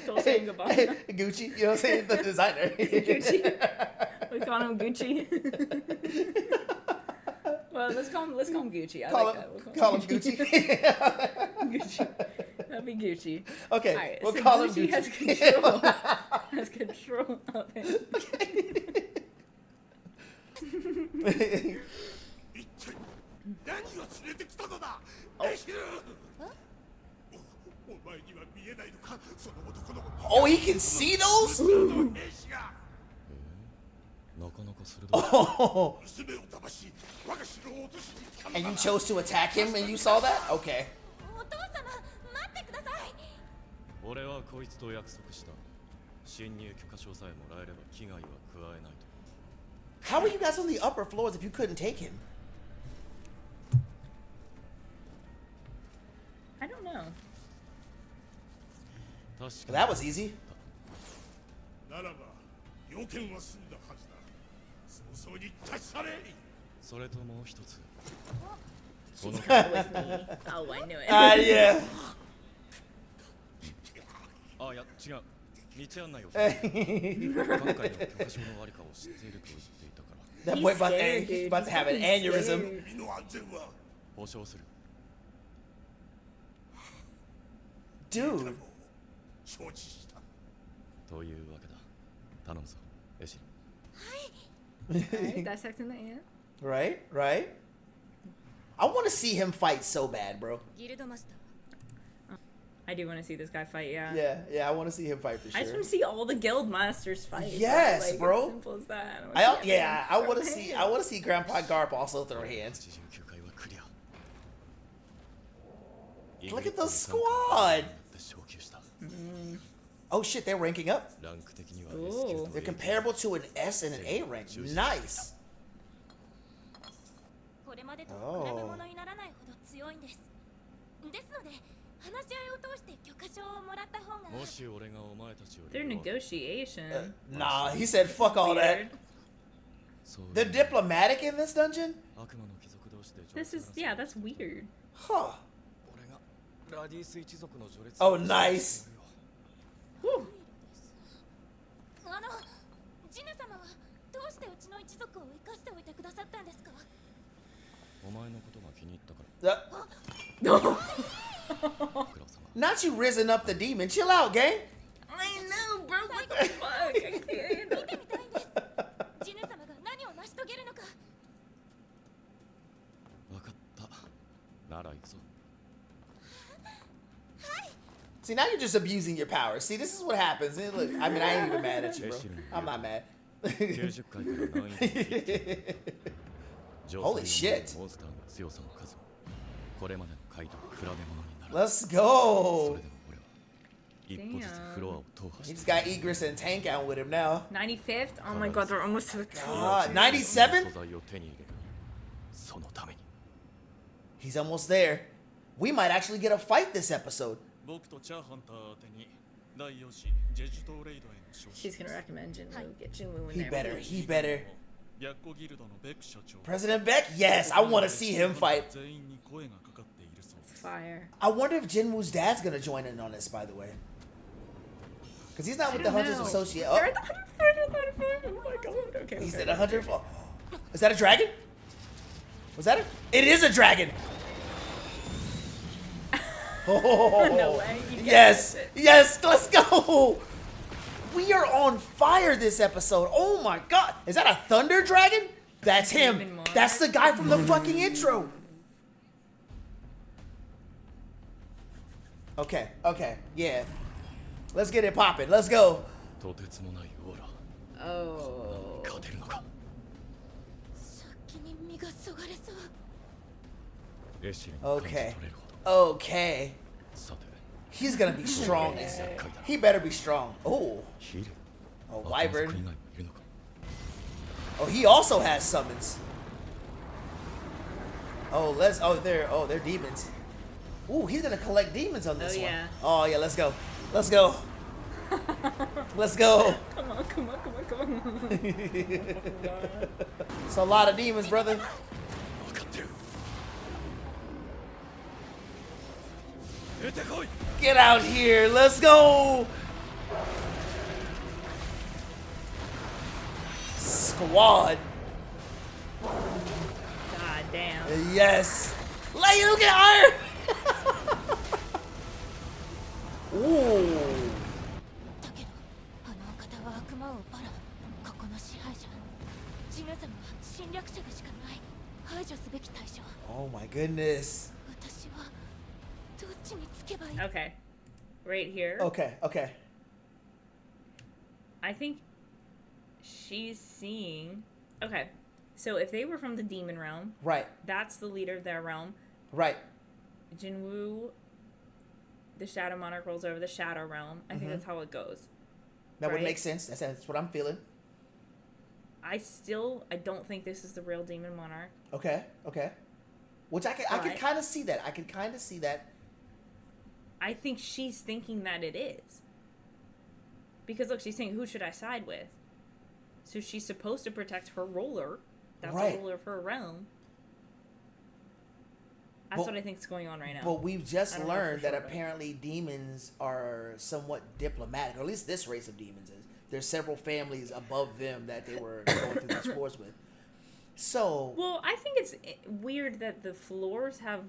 Dolce and Gabbana. Gucci, you know what I'm saying? The designer. Gucci. We call him Gucci. Well, let's call him Gucci. I like that. We'll call him Gucci. Gucci. That'd be Gucci. Okay, All right, we'll so call him Gucci Gucci. has control of him. 一体何を連れてきたのだエシルお前には見えないのかその男の Oh, he can see those? 兵士がなかなか鋭い。 Oh, 娘を騙し我が城を落としに来たの and だ you chose to attack him and you saw that? Okay. お父様待ってください。俺はこいつと約束した。侵入許可証さえもらえれば危害は加えないと。 How were you guys on the upper floors if you couldn't take him? I don't know. 確か That was easy. ならば要件は済んだはずだ早々に立ち去れそれともう一つ。 She's coming with me. Oh, I knew it. Yeah. あ、いや違う。道案内を。今回の許可証のありかを知っていると言っていたから。 That He's boy about to, scared, he's dude. about to have an He's aneurysm. scared. 身の安全は保証する。 Dude. 承知したというわけだ。頼むぞ、エシル。 Alright, dissecting the ant. Right? Right? I want to see him fight so bad, bro. ギルドマスター I do want to see this guy fight, yeah. Yeah, I want to see him fight for I just sure. want to see all the guild masters fight. Yes, like, bro. As simple as that. I wanna see I everyone want to throw see hands. Grandpa Garp also throw hands. 89回はクリア。 Look at the squad. 昇級した。 Oh shit, they're ranking up. ランク的には Ooh. S 級と They're A 級 comparable to an S and an A rank. Nice. これまでと比べ物にならないほど強いんですですので話し合いを通して許可証をもらった方がもし俺がお前たちよ Their り弱い negotiation. Nah, he said fuck all that. Weird. そういう They're diplomatic in this dungeon? 悪魔の貴族同士で This is, yeah, that's weird. Huh. 俺がラディース一族の序列 Oh, nice. ジヌ様はどうしてうちの一族を生かしておいてくださったんですかお前のことが気に入ったか Uh, らクラ様 not you risen up the demon. Chill out, gang. I know, bro. What the fuck? I can't. 見てみたいんですジヌ様が何を成し遂げるのか分かったなら行くぞ See, now you're just abusing your power. See, this is what happens. And look, I mean, I ain't even mad at you, bro. I'm not mad. 90回から難易度を切って城 Holy 塞を守る shit. モンスターの強さの数もこれまでの回と比べ物になる Let's そ go. れでも俺は一歩ずつフロアを踏破 He し just て got Egris and Tank out with him now. 95th? Oh my god, they're almost to the top. God, 素 97? 材を手に入れるそのために He's almost there. We might actually get a fight this episode. 僕とチャーハンター宛てに第4子ジェジュ島レイドへの招集 She's gonna recommend Jinwoo. Get Jinwoo in He there. better. He better. ヤッコギルドのベック社長 President Beck? Yes, I want to see him fight. 全員に声がかかっているそうです Fire. I wonder if Jinwoo's dad's gonna join in on this, by the way. Because he's not with the Hunters Associate. They're Oh, at the 100. Oh my god. Okay. he okay, said okay. 100. Is that a dragon? Was that It is a dragon. Oh, No way. You yes, guessed it. yes, let's go. We are on fire this episode. Oh my god. Is that a thunder dragon? That's him. Demon Monarch. That's the guy from the fucking intro. Okay, yeah. Let's get it popping. Let's go. とてつもないオーラ Oh. 勝てるのか先に身がそがれそうエシルに感じ取れ Okay. るほど Okay. さて He's gonna be strong. He better be strong. Oh, ヒール oh, 頭の wyvern. 以外もいるのか Oh, he also has summons. Oh, they're demons. Ooh, he's gonna collect demons on this Oh, one. yeah. Oh yeah, let's go. Let's go. Let's go. Come on, come on, come on, come on. It's a lot of demons, brother. 分かってる Get out here. Let's go. Squad. God damn. Yes. Let you get iron. Ooh. だけどあのお方は悪魔王バラン、ここの支配者。ジヌ様は侵略者でしかない。排除すべき対象。 Oh my goodness. 私はどっちにつけばいい？ Okay. Right here. Okay, okay. I think she's seeing. Okay. So if they were from the demon realm, Right, that's the leader of their realm. right. Jinwoo, the Shadow Monarch, rolls over the Shadow realm. I think that's how it goes. That would Right. make sense. That's what I'm feeling. I don't think this is the real demon monarch. Okay, okay. Which I could Right. kind of see that. I could kind of see that. I think she's thinking that it is. Because look, she's saying, who should I side with? So she's supposed to protect her ruler. That's Right. the ruler of her realm. That's what I think is going on right now. But we've I just don't know learned for that sure, but- apparently demons are somewhat diplomatic, or at least this race of demons is. There's several families above them that they were going through these wars with. So Well, I think it's weird that the floors have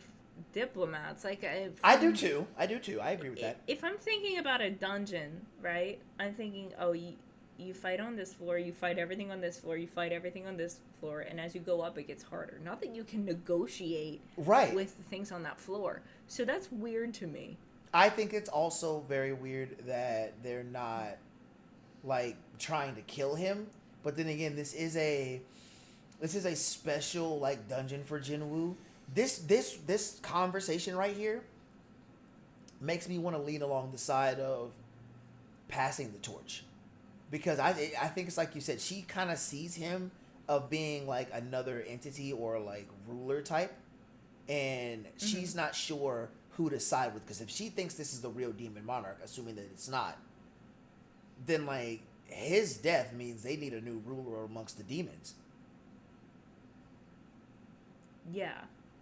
diplomats. Like I do too. I agree with that. If I'm thinking about a dungeon, right? I'm thinking, oh, you fight on this floor, you fight everything on this floor, you fight everything on this floor, and as you go up, it gets harder. Not that you can negotiate Right. with the things on that floor. So that's weird to me. I think it's also very weird that they're not like trying to kill him. But then again, this is a special like dungeon for Jinwoo. This conversation right here makes me want to lean along the side of passing the torch, because I think it's like you said, she kind of sees him of being like another entity or like ruler type, and she's not sure who to side with, because if she thinks this is the real demon monarch, assuming that it's not, then like his death means they need a new ruler amongst the demons. Yeah.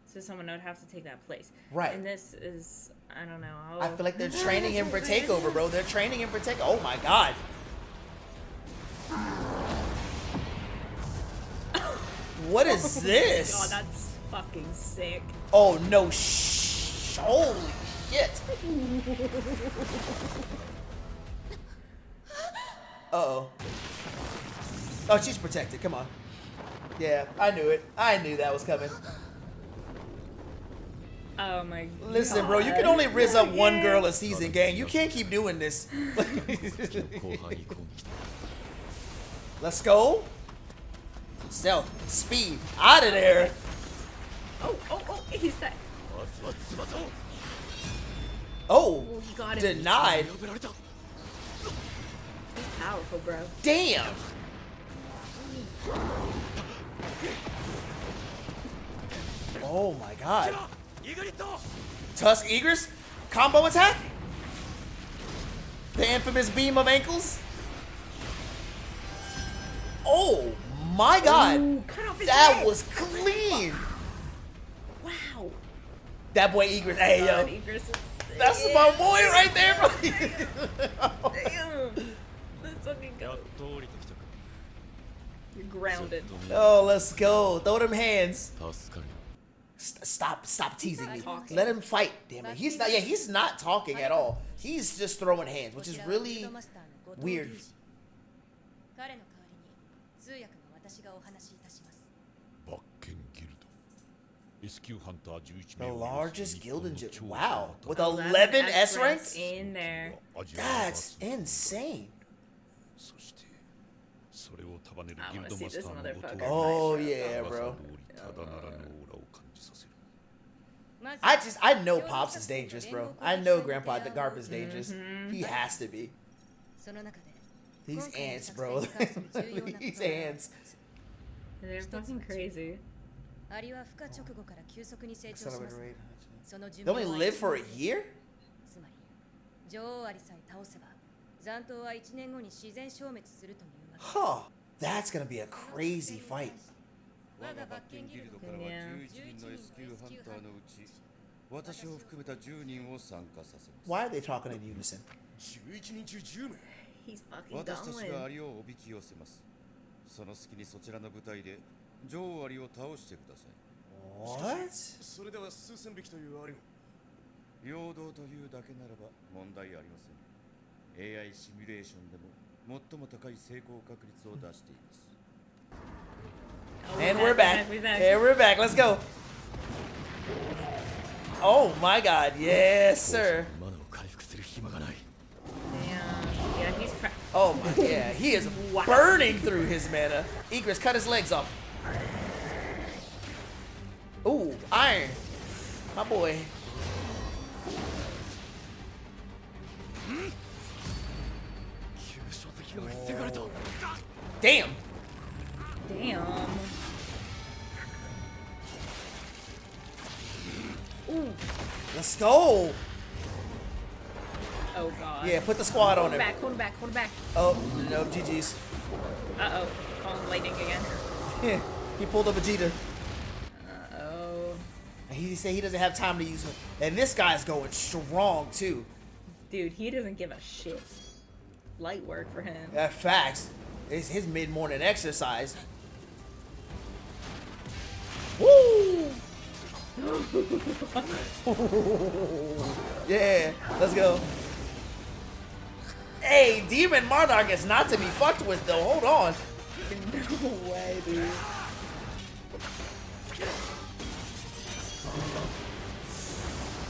So someone would have to take that place. Right. And this is, I don't know. I feel like they're training him for takeover, bro. They're training him for takeover. Oh my god. What is this? God, that's fucking sick. Oh no! Holy shit! Uh-oh. Oh, she's protected. Come on. Yeah, I knew it. I knew that was coming. Oh my god. Listen, bro, you can only riz up one girl a season, gang. You can't keep doing this. Let's go. Stealth. Speed. Out of there. Oh, he's that. Oh, Oh, he got him. denied. He's powerful, bro. Damn. Oh my god. Tusk Egress? Combo attack? The infamous beam of ankles? Oh my god. Ooh, cut off his That head. was clean. Wow. That boy Egress. Hey, God, yo. Egress is That's sick. my boy right there, bro. Damn. Let's fucking go. You're grounded. Oh, let's go. Throw them hands. Stop teasing me. Talking. Let him fight, damn it. He's not talking at all. He's just throwing hands, which is really weird. 彼の代わりに通訳の私がお話しいたします。バッケンギルド S 級ハンター11 The 名を有する largest 日本 guild in の Japan. 超 Wow. ハン With ター 11 S ranks? in there. アジアを That's insane. そしてそれを束ねる I ギ wanna ルド see マス this ターの motherfucker. 音 Oh が yeah, 噂 bro. 通りただならぬオーラを感じさせる I know Pops is dangerous, bro. I know Grandpa the Garp is dangerous. He has to be. その中で These ants, bro. These ants. They're fucking crazy. アリは孵化直後から急速に成長し Accelerator ます rate. その They 寿命 only は live for a year? つまり女王アリさえ倒せば残党は1年後に自然消滅するというわけ Huh. That's gonna be a crazy fight. 我がバッケンギルドからは Yeah. 11人の S 級ハンターのうち私を含めた10人を参加させます。 Why are they talking in unison? 11人中10名 He's fucking 私たちが going. アリをおびき寄せます。その隙にそちらの部隊で女王アリを倒してください。 What? それでは数千匹というアリを平等というだけならば問題ありません。 AI シミュレーションでも最も高い成功確率を出しています。 And we're back. We're back. And we're back. Let's go. Oh my God. Yes, sir. マナを回復する暇がない。 Damn. Yeah, he's Oh my, yeah. He is burning through his mana. Igris, cut his legs off. Ooh, iron. My boy. Damn. Damn. Ooh. Let's go. Oh god. Yeah, put the squad on Hold him him. back, hold him back, hold him back. Oh, no, GG's. Uh-oh. Calling lightning again. He pulled a Vegeta. Uh-oh. And he said he doesn't have time to use it. And this guy's going strong, too. Dude, he doesn't give a shit. Light work for him. That facts. It's his mid-morning exercise. Woo! Yeah, let's go. Hey, Demon Monarch is not to be fucked with, though. Hold on. No way, dude.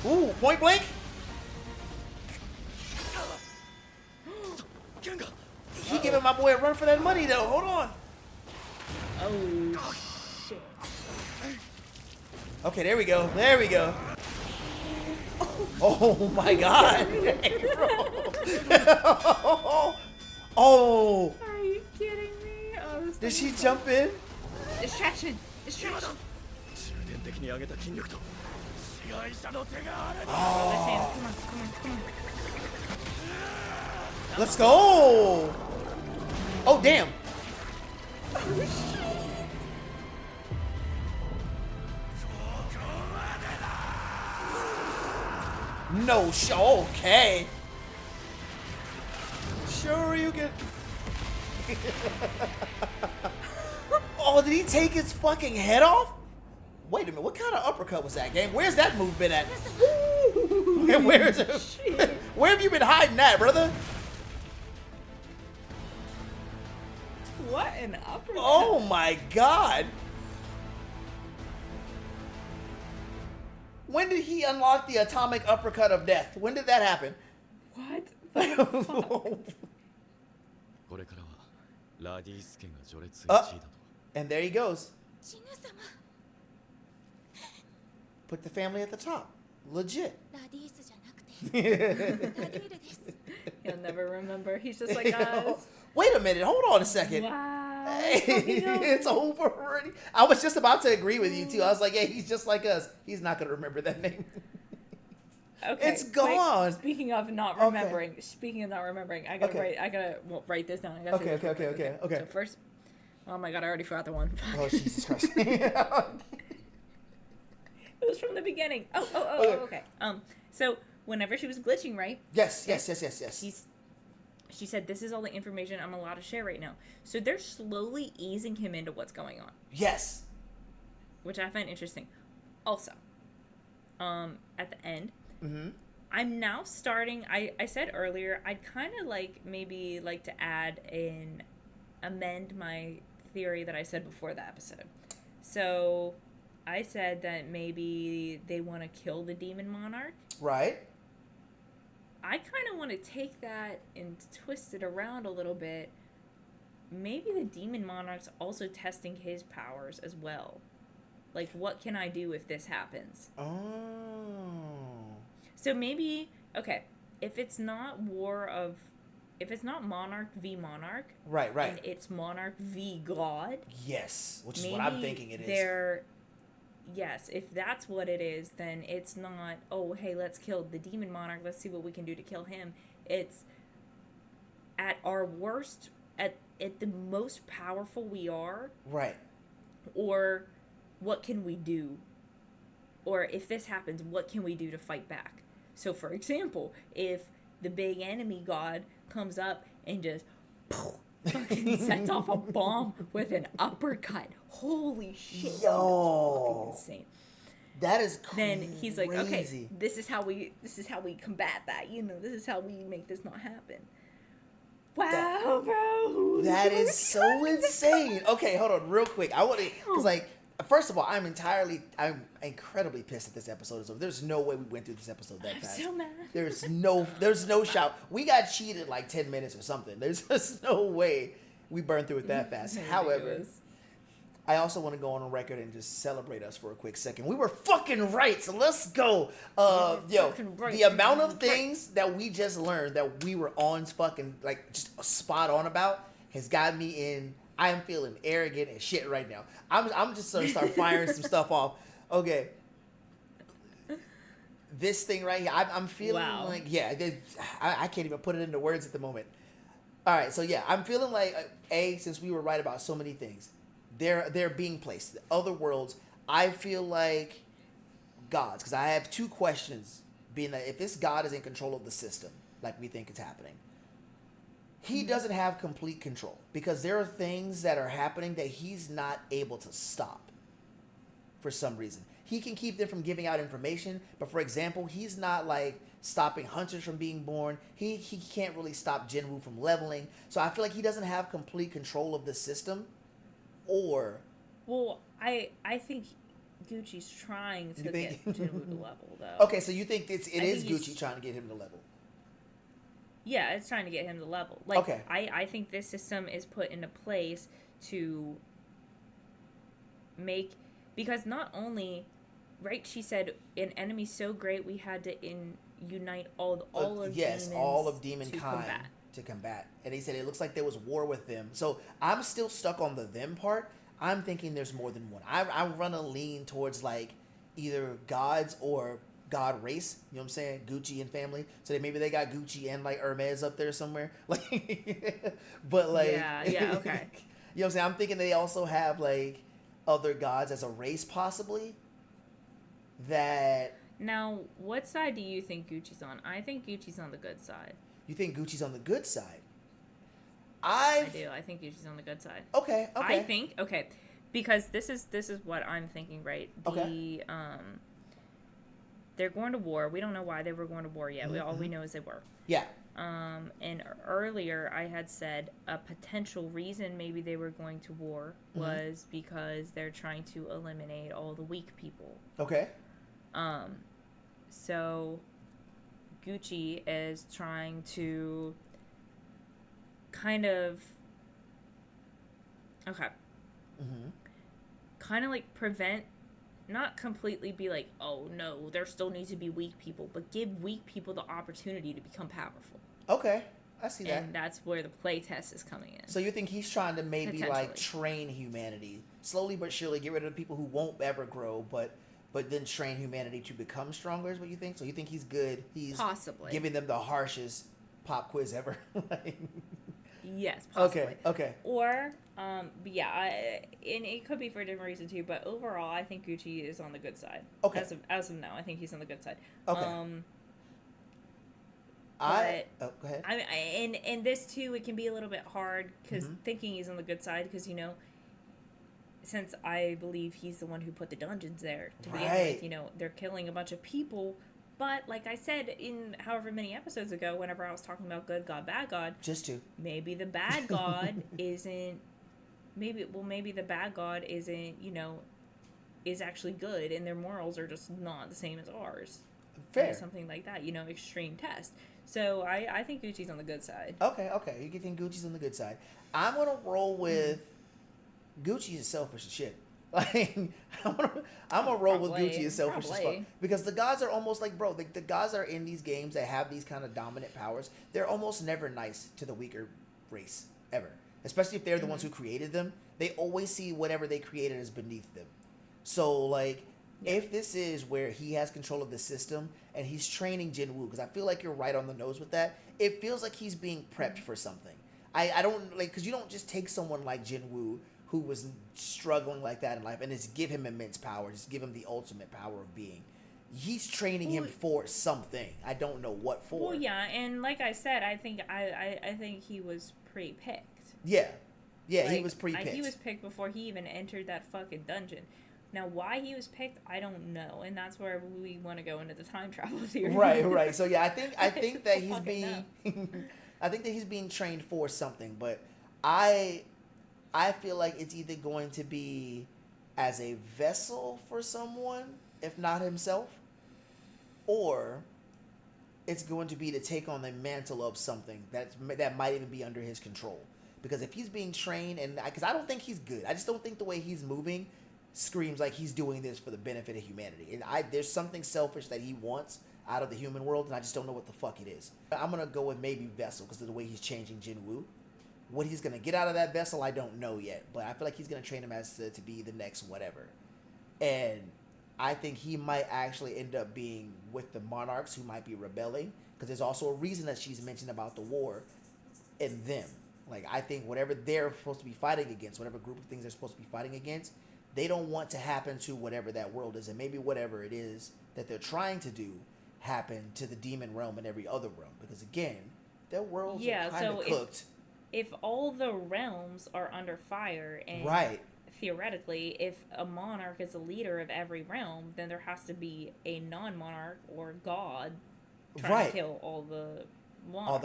Ooh, point blank? He giving my boy a run for that money, though. Hold on. Oh, shit. Okay, there we go. There we go. Oh my God. Oh. Are you kidding me? Oh, this Did she thing is jump in? Distraction! Distraction! 重点的に上げた筋力と支配者の手が荒れた。 Let's see him. Come on, come on, come on. Let's go. Oh, damn. No, okay. Sure, you can. Oh, did he take his fucking head off? Wait a minute, what kind of uppercut was that, gang? Where's that move been at? And where's it? Where have you been hiding that, brother? What an uppercut! Oh my God. When did he unlock the atomic uppercut of death? When did that happen? What the fuck? これからはラディス家が序列1位だと。 And there he goes. ジヌ様 Put the family at the top. Legit. ラディースじゃなくてラディールです He'll never remember. He's just like us. Wait a minute. Hold on a second. Wow. Hey, it's over already. I was just about to agree with you too. I was like, hey, he's just like us. He's not going to remember that name. Okay. It's gone. Wait, speaking of not Okay. remembering, I gotta write this down. I gotta say Okay, this real quick. okay. So first, oh my god, I already forgot the one. Oh, Jesus Christ. It was from the beginning. Oh, okay. So whenever she was glitching, right? Yes. She said, this is all the information I'm allowed to share right now. So they're slowly easing him into what's going on, Yes. which I find interesting. Also, at the end, Mm-hmm. I'm now starting, I said earlier, I'd kind of maybe like to amend my theory that I said before the episode. So I said that maybe they want to kill the demon monarch. Right. I kind of want to take that and twist it around a little bit. Maybe the demon monarch's also testing his powers as well. Like, what can I do if this happens? Oh. So maybe, okay, if it's not Monarch v Monarch, Right. and it's Monarch v God, Yes. Which is maybe what I'm thinking it is. Yes, if that's what it is, then it's not, oh, hey, let's kill the demon monarch, let's see what we can do to kill him. It's at our worst, at the most powerful we are, Right. or what can we do or if this happens, what can we do to fight back? So, for example, if the big enemy god comes up and just fucking sets off a bomb with an uppercut, holy shit, dude, that's fucking insane. That is crazy. Then he's like, okay, this is how we combat that. You know, this is how we make this not happen. Wow, bro. That is so insane. Okay, hold on, real quick. I want to, because like, first of all, I'm incredibly pissed at this episode is over. There's no way we went through this episode that fast. I'm so mad. There's no shot. We got cheated like 10 minutes or something. There's just no way we burned through it that fast. However, I also want to go on record and just celebrate us for a quick second. We were fucking right, so let's go. The amount of things that we just learned that we were on fucking, like, just spot on about has got me in. I am feeling arrogant and shit right now. I'm just gonna start firing some stuff off. Okay. This thing right here, I'm feeling like, I can't even put it into words at the moment. All right, so yeah, I'm feeling like, since we were right about so many things, they're being placed. Other worlds, I feel like gods, because I have two questions, being that if this god is in control of the system, like we think it's happening, he doesn't have complete control, because there are things that are happening that he's not able to stop for some reason. He can keep them from giving out information, but for example, he's not like stopping hunters from being born. He can't really stop Jinwoo from leveling. So I feel like he doesn't have complete control of the system. Or, well, I think Gucci's trying to get Jinwoo to level, though. Okay, so you think it is Gucci trying to get him to level? Yeah, it's trying to get him to level. Like, okay. I think this system is put into place to make, because not only, right? She said an enemy so great we had to unite all of demons all of demonkind to combat. And he said it looks like there was war with them. So I'm still stuck on the them part. I'm thinking there's more than one. I'm gonna lean towards like either gods or god race. You know what I'm saying? Gucci and family. So that maybe they got Gucci and like Hermes up there somewhere. Like, but like, yeah, okay. You know what I'm saying? I'm thinking they also have like other gods as a race possibly. That. Now, what side do you think Gucci's on? I think Gucci's on the good side. You think Gucci's on the good side? I do. I think Gucci's on the good side. Okay. I think because this is what I'm thinking, right? They're going to war. We don't know why they were going to war yet. Mm-hmm. All we know is they were. Yeah. And earlier I had said a potential reason maybe they were going to war was because they're trying to eliminate all the weak people. Okay. So Gucci is trying to kind of like prevent, not completely be like, oh no, there still needs to be weak people, but give weak people the opportunity to become powerful. Okay, I see that. And that's where the play test is coming in. So you think he's trying to maybe like train humanity slowly but surely, get rid of the people who won't ever grow, but then train humanity to become stronger is what you think? So you think he's good? He's possibly giving them the harshest pop quiz ever. Yes, possibly. Okay. Or, and it could be for a different reason too, but overall, I think Gucci is on the good side. Okay. As of now, I think he's on the good side. Okay. Go ahead. And this too, it can be a little bit hard because thinking he's on the good side, because since I believe he's the one who put the dungeons there to begin with, they're killing a bunch of people. But like I said in however many episodes ago, whenever I was talking about good god, bad god, maybe the bad god isn't. Maybe the bad god isn't. Is actually good, and their morals are just not the same as ours. Fair. Something like that. Extreme test. So I think Gucci's on the good side. Okay. You can think Gucci's on the good side. I'm gonna roll with Gucci is selfish as shit. Like, I'm gonna roll with Gucci as selfish as fuck. Because the gods are almost like, bro, the gods are in these games that have these kind of dominant powers. They're almost never nice to the weaker race, ever. Especially if they're the ones who created them. They always see whatever they created as beneath them. So, like, if this is where he has control of the system and he's training Jinwoo, because I feel like you're right on the nose with that, it feels like he's being prepped for something. I don't, like, because you don't just take someone like Jinwoo who was struggling like that in life, and just give him immense power, just give him the ultimate power of being. He's training him for something. I don't know what for. Well, yeah, and like I said, I think he was pre-picked. Yeah, Like, he was pre-picked. He was picked before he even entered that fucking dungeon. Now, why he was picked, I don't know, and that's where we want to go into the time travel theory. Right. So yeah, I think that he's Fucking being, I think that he's being trained for something, but I feel like it's either going to be as a vessel for someone, if not himself, or it's going to be to take on the mantle of something that might even be under his control. Because if he's being trained, and because I don't think he's good, I just don't think the way he's moving screams like he's doing this for the benefit of humanity. And there's something selfish that he wants out of the human world, and I just don't know what the fuck it is. I'm gonna go with maybe vessel because of the way he's changing Jinwoo. What he's gonna get out of that vessel, I don't know yet, but I feel like he's gonna train him as to be the next whatever. And I think he might actually end up being with the Monarchs, who might be rebelling, because there's also a reason that she's mentioned about the war in them. Like, I think whatever they're supposed to be fighting against, whatever group of things they're supposed to be fighting against, they don't want to happen to whatever that world is. And maybe whatever it is that they're trying to do happen to the demon realm and every other realm. Because, again, their worlds are kind of cooked. If all the realms are under fire, and right. theoretically, if a monarch is the leader of every realm, then there has to be a non-monarch or god trying to kill all the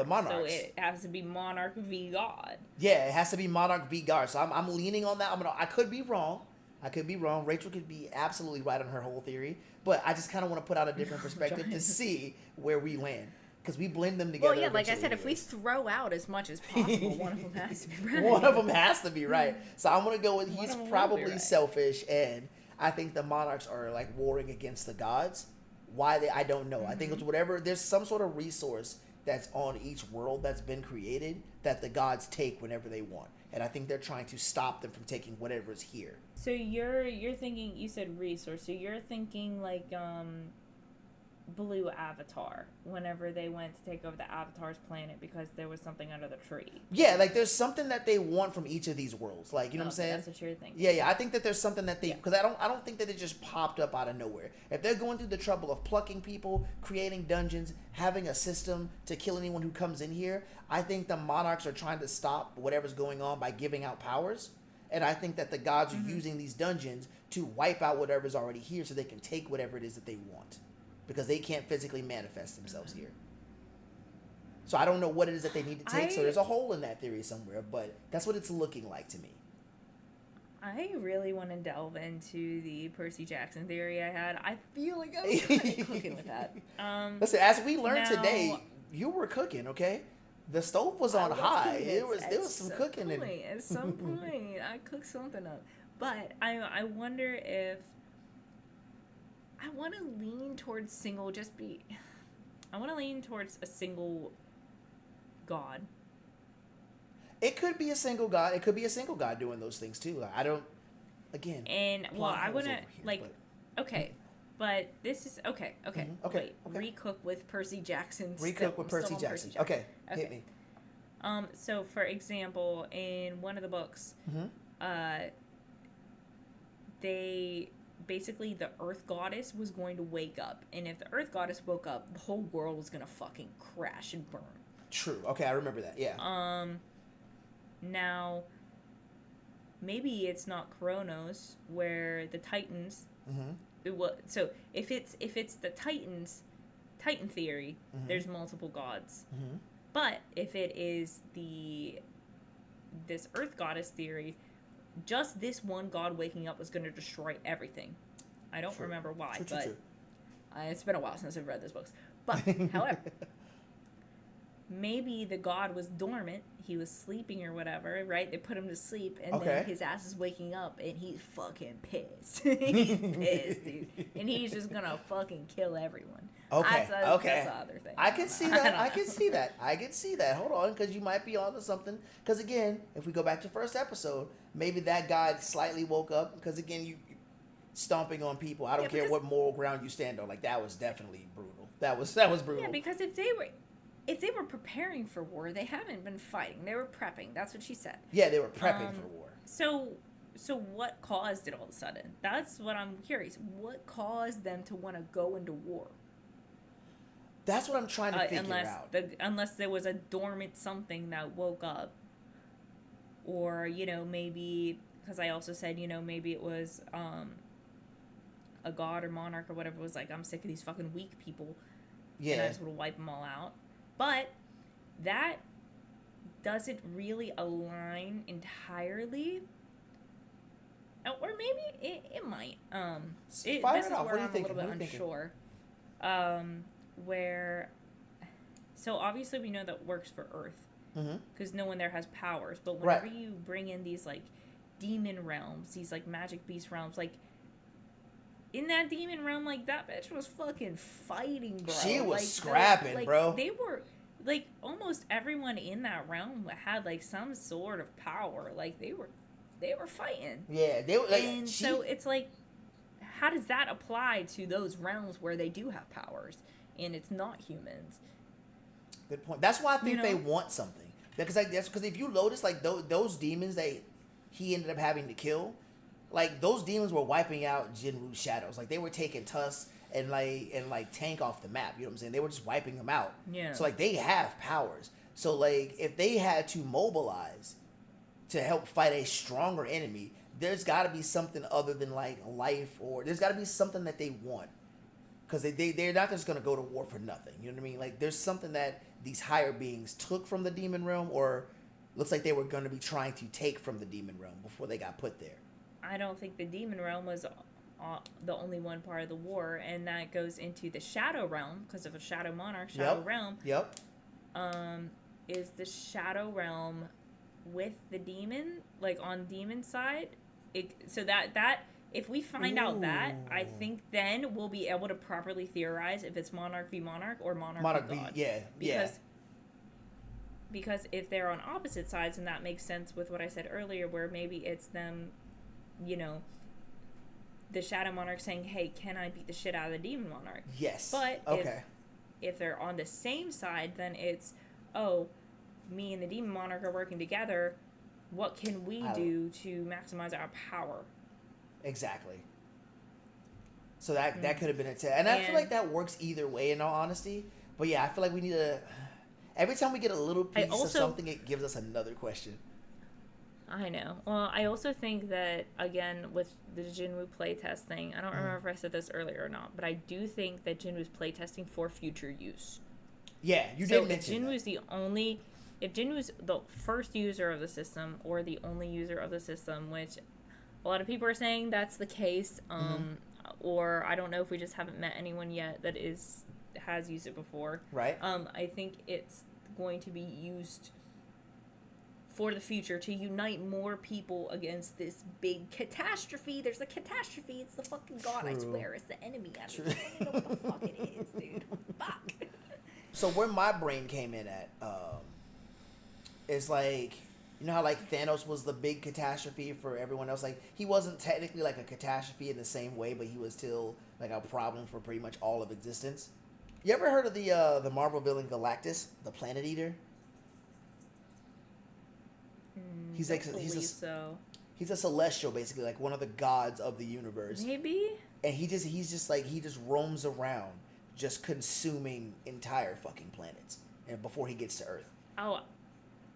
monarchs. So it has to be monarch v god. Yeah, it has to be monarch v god. So I'm leaning on that. I could be wrong. Rachel could be absolutely right on her whole theory, but I just kind of want to put out a different perspective to see where we land. Because we blend them together. Well, yeah, like I said, if we throw out as much as possible, one of them has to be right. One of them has to be right. So I'm going to go with he's probably selfish, and I think the Monarchs are like warring against the gods. Why I don't know. I think it's whatever, there's some sort of resource that's on each world that's been created that the gods take whenever they want. And I think they're trying to stop them from taking whatever's here. So you're thinking, you said resource, so you're thinking like Blue Avatar, whenever they went to take over the Avatar's planet because there was something under the tree. Yeah, like there's something that they want from each of these worlds. Like, you know what I'm saying? That's what you're thinking. Yeah, I think that there's something that they, because I don't think that it just popped up out of nowhere. If they're going through the trouble of plucking people, creating dungeons, having a system to kill anyone who comes in here, I think the Monarchs are trying to stop whatever's going on by giving out powers. And I think that the gods are using these dungeons to wipe out whatever's already here so they can take whatever it is that they want. Because they can't physically manifest themselves here. So I don't know what it is that they need to take. So there's a hole in that theory somewhere, but that's what it's looking like to me. I really want to delve into the Percy Jackson theory I had. I feel like I was kind of cooking with that. Listen, as we learned today, you were cooking, okay? The stove was on high. There was some cooking. At some point, I cooked something up. But I wonder if I want to lean towards I want to lean towards a single god. It could be a single god. It could be a single god doing those things too. Like, I don't. Again. And well, I want to okay, but this is okay. Okay. Recook with Percy Jackson. Recook with Percy Jackson. Okay. Hit me. So for example, in one of the books, basically the Earth Goddess was going to wake up, and if the Earth Goddess woke up, the whole world was gonna fucking crash and burn. True. Okay, I remember that. Yeah. Now, maybe it's not Kronos, where the Titans. So if it's the Titan theory, there's multiple gods. But if it is this Earth Goddess theory, just this one god waking up was going to destroy everything. I don't remember why, but it's been a while since I've read those books. But, however, maybe the god was dormant. He was sleeping or whatever, right? They put him to sleep, and then his ass is waking up, and he's fucking pissed. He's pissed, dude. And he's just going to fucking kill everyone. Okay. That's the other thing. I can see that. I can see that. Hold on, because you might be onto something. Because again, if we go back to first episode, maybe that guy slightly woke up. Because again, you stomping on people. I don't care what moral ground you stand on. Like, that was definitely brutal. That was brutal. Yeah, because if they were preparing for war, they haven't been fighting. They were prepping. That's what she said. Yeah, they were prepping for war. So So what caused it all of a sudden? That's what I'm curious. What caused them to want to go into war? That's what I'm trying to figure out. Unless there was a dormant something that woke up, or maybe because I also said maybe it was a god or monarch or whatever was like, I'm sick of these fucking weak people, Yeah. and I just want to wipe them all out. But that doesn't really align entirely. Or maybe it might. Fire This it is off. where What are you I'm a thinking? little bit What are you thinking? unsure. Where, so obviously we know that works for Earth, because no one there has powers. But whenever Right. you bring in these like demon realms, these like magic beast realms, like in that demon realm, like that bitch was fucking fighting, bro. She was like, scrapping, bro. They were like almost everyone in that realm had like some sort of power. Like they were fighting. Yeah, they were like. And so it's like, how does that apply to those realms where they do have powers and it's not humans? Good point. That's why I think You they know? want something. Because that's because if you notice, like those demons that he ended up having to kill, like those demons were wiping out Jinwoo's shadows. Like they were taking Tusk and Tank off the map. You know what I'm saying? They were just wiping them out. Yeah. So like they have powers. So like if they had to mobilize to help fight a stronger enemy, there's got to be something other than like life, or there's got to be something that they want. Because they're not just going to go to war for nothing. You know what I mean? Like, there's something that these higher beings took from the demon realm, or looks like they were going to be trying to take from the demon realm before they got put there. I don't think the demon realm was the only one part of the war, and that goes into the shadow realm, because of a shadow monarch, shadow realm. Yep. Is the shadow realm with the demon, like on demon side? So that if we find out that, I think then we'll be able to properly theorize if it's monarch v monarch or monarch v god. Because if they're on opposite sides, and that makes sense with what I said earlier, where maybe it's them, the shadow monarch saying, hey, can I beat the shit out of the demon monarch? Yes. But okay. if they're on the same side, then it's, oh, me and the demon monarch are working together. What can we do to maximize our power? Exactly. So that could have been it. And I feel like that works either way, in all honesty. But yeah, I feel like we need to. Every time we get a little piece of something, it gives us another question. I know. Well, I also think that, again, with the Jinwoo playtest thing, I don't remember if I said this earlier or not, but I do think that Jinwoo's playtesting for future use. Yeah, you did mention Jinwoo's if Jinwoo's the first user of the system, or the only user of the system, which a lot of people are saying that's the case, or I don't know if we just haven't met anyone yet that has used it before. Right. I think it's going to be used for the future to unite more people against this big catastrophe. There's a catastrophe. It's the fucking god. True. I swear, it's the enemy. I don't know what the fuck it is, dude. Fuck. So where my brain came in at is like, you know how like Thanos was the big catastrophe for everyone else? Like he wasn't technically like a catastrophe in the same way, but he was still like a problem for pretty much all of existence. You ever heard of the Marvel villain Galactus, the Planet Eater? He's like he's a celestial, basically, like one of the gods of the universe. Maybe. And he just roams around, just consuming entire fucking planets, and before he gets to Earth. Oh,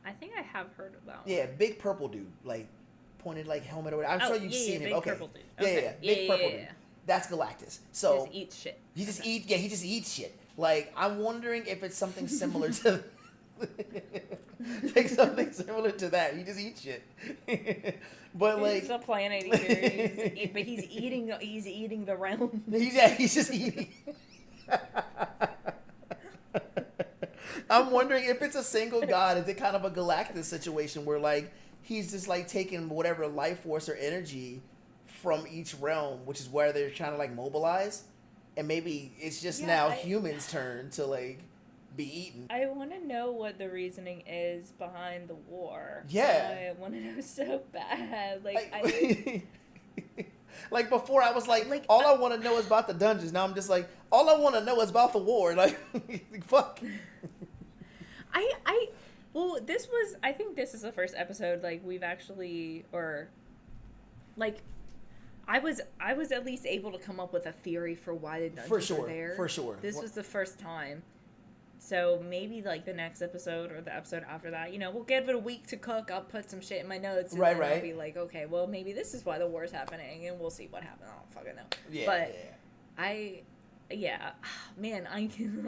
I think I have heard of that one. Yeah, big purple dude, like pointed like helmet or whatever. I'm sure you've seen him. Big Okay. purple dude. Yeah, Okay. big purple dude. That's Galactus. So He just eats shit. he just eats shit. Like I'm wondering if it's something similar to like something similar to that. He just eats shit. But like He's a planet eater, but he's eating the realm. he's just eating. I'm wondering if it's a single god. Is it kind of a Galactus situation where like he's just like taking whatever life force or energy from each realm, which is where they're trying to like mobilize, and maybe it's just humans' turn to like be eaten. I want to know what the reasoning is behind the war. Yeah. I want to know so bad. Like before, I was like all I want to know is about the dungeons. Now I'm just like, all I want to know is about the war. Like, fuck. I think this is the first episode, like, we've actually, or like, I was at least able to come up with a theory for why the dungeons For sure, are there. for sure. This was the first time. So maybe like the next episode or the episode after that, we'll give it a week to cook. I'll put some shit in my notes, and then I'll be like, okay, well maybe this is why the war's happening, and we'll see what happens. I don't fucking know. Yeah, But man, I could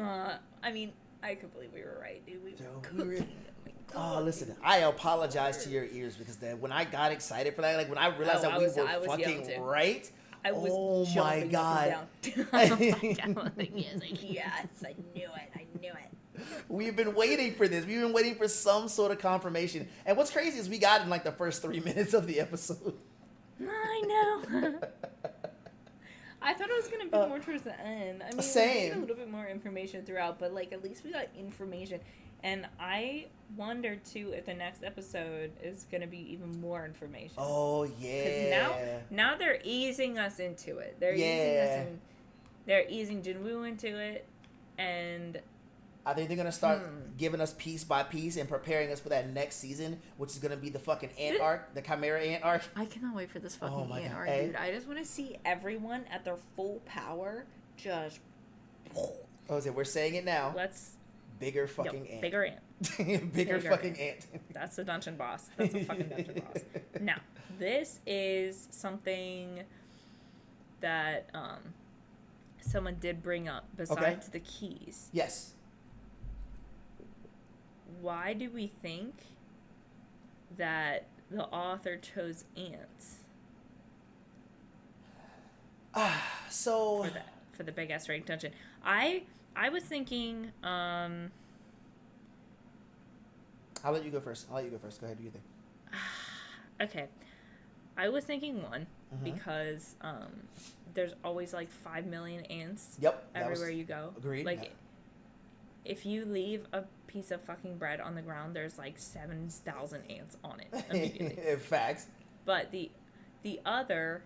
believe we were right, dude. We were cooking. Oh, listen, I apologize to your ears because when I got excited for that, like when I realized that we were fucking right. I was oh my god! Up and down. I was like, yes, I knew it. We've been waiting for this. We've been waiting for some sort of confirmation. And what's crazy is we got in like the first 3 minutes of the episode. I know. I thought it was gonna be more towards the end. I mean, same. We got a little bit more information throughout, but like at least we got information. And I wonder too if the next episode is gonna be even more information. Oh yeah. Because now they're easing us into it. They're easing Jinwoo into it, and I think they're gonna start giving us piece by piece and preparing us for that next season, which is gonna be the fucking ant arc, the Chimera ant arc. I cannot wait for this fucking ant arc, Hey. dude. I just want to see everyone at their full power. Just. Oh, we're saying it now. Bigger fucking ant. Bigger ant. bigger fucking ant. That's the dungeon boss. That's the fucking dungeon boss. Now, this is something that someone did bring up besides the keys. Yes. Why do we think that the author chose ants? So for the big ass rank dungeon. I was thinking, I'll let you go first. Go ahead, do your thing. Okay. I was thinking one, because there's always like 5 million ants everywhere you go. Agreed. Like, if you leave a piece of fucking bread on the ground, there's like 7,000 ants on it immediately. Facts. But the other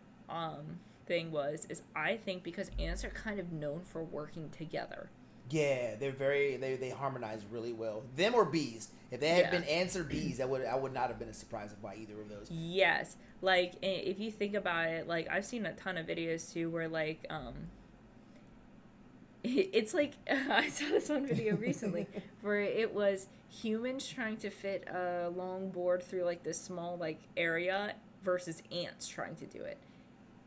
thing is I think because ants are kind of known for working together. Yeah, they're they harmonize really well. Them or bees. If they had been ants or bees, I would not have been as surprised by either of those. Yes. Like, if you think about it, like, I've seen a ton of videos too where like it's like I saw this one video recently where it was humans trying to fit a long board through like this small like area versus ants trying to do it.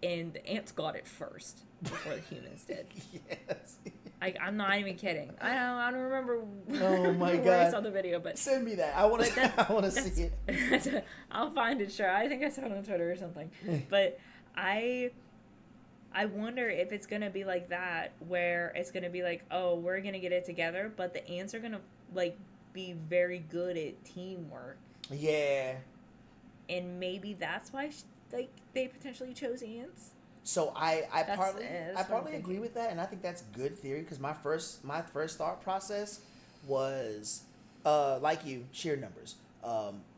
And the ants got it first before the humans did. Yes. I'm not even kidding. I don't remember oh my where God. I saw the video, but send me that. I want to see it. I'll find it. Sure, I think I saw it on Twitter or something. But I wonder if it's gonna be like that, where it's gonna be like, oh, we're gonna get it together, but the ants are gonna like be very good at teamwork. Yeah. And maybe that's why like they potentially chose ants. So I That's partly agree with that, and I think that's good theory because my first thought process was like you, sheer numbers.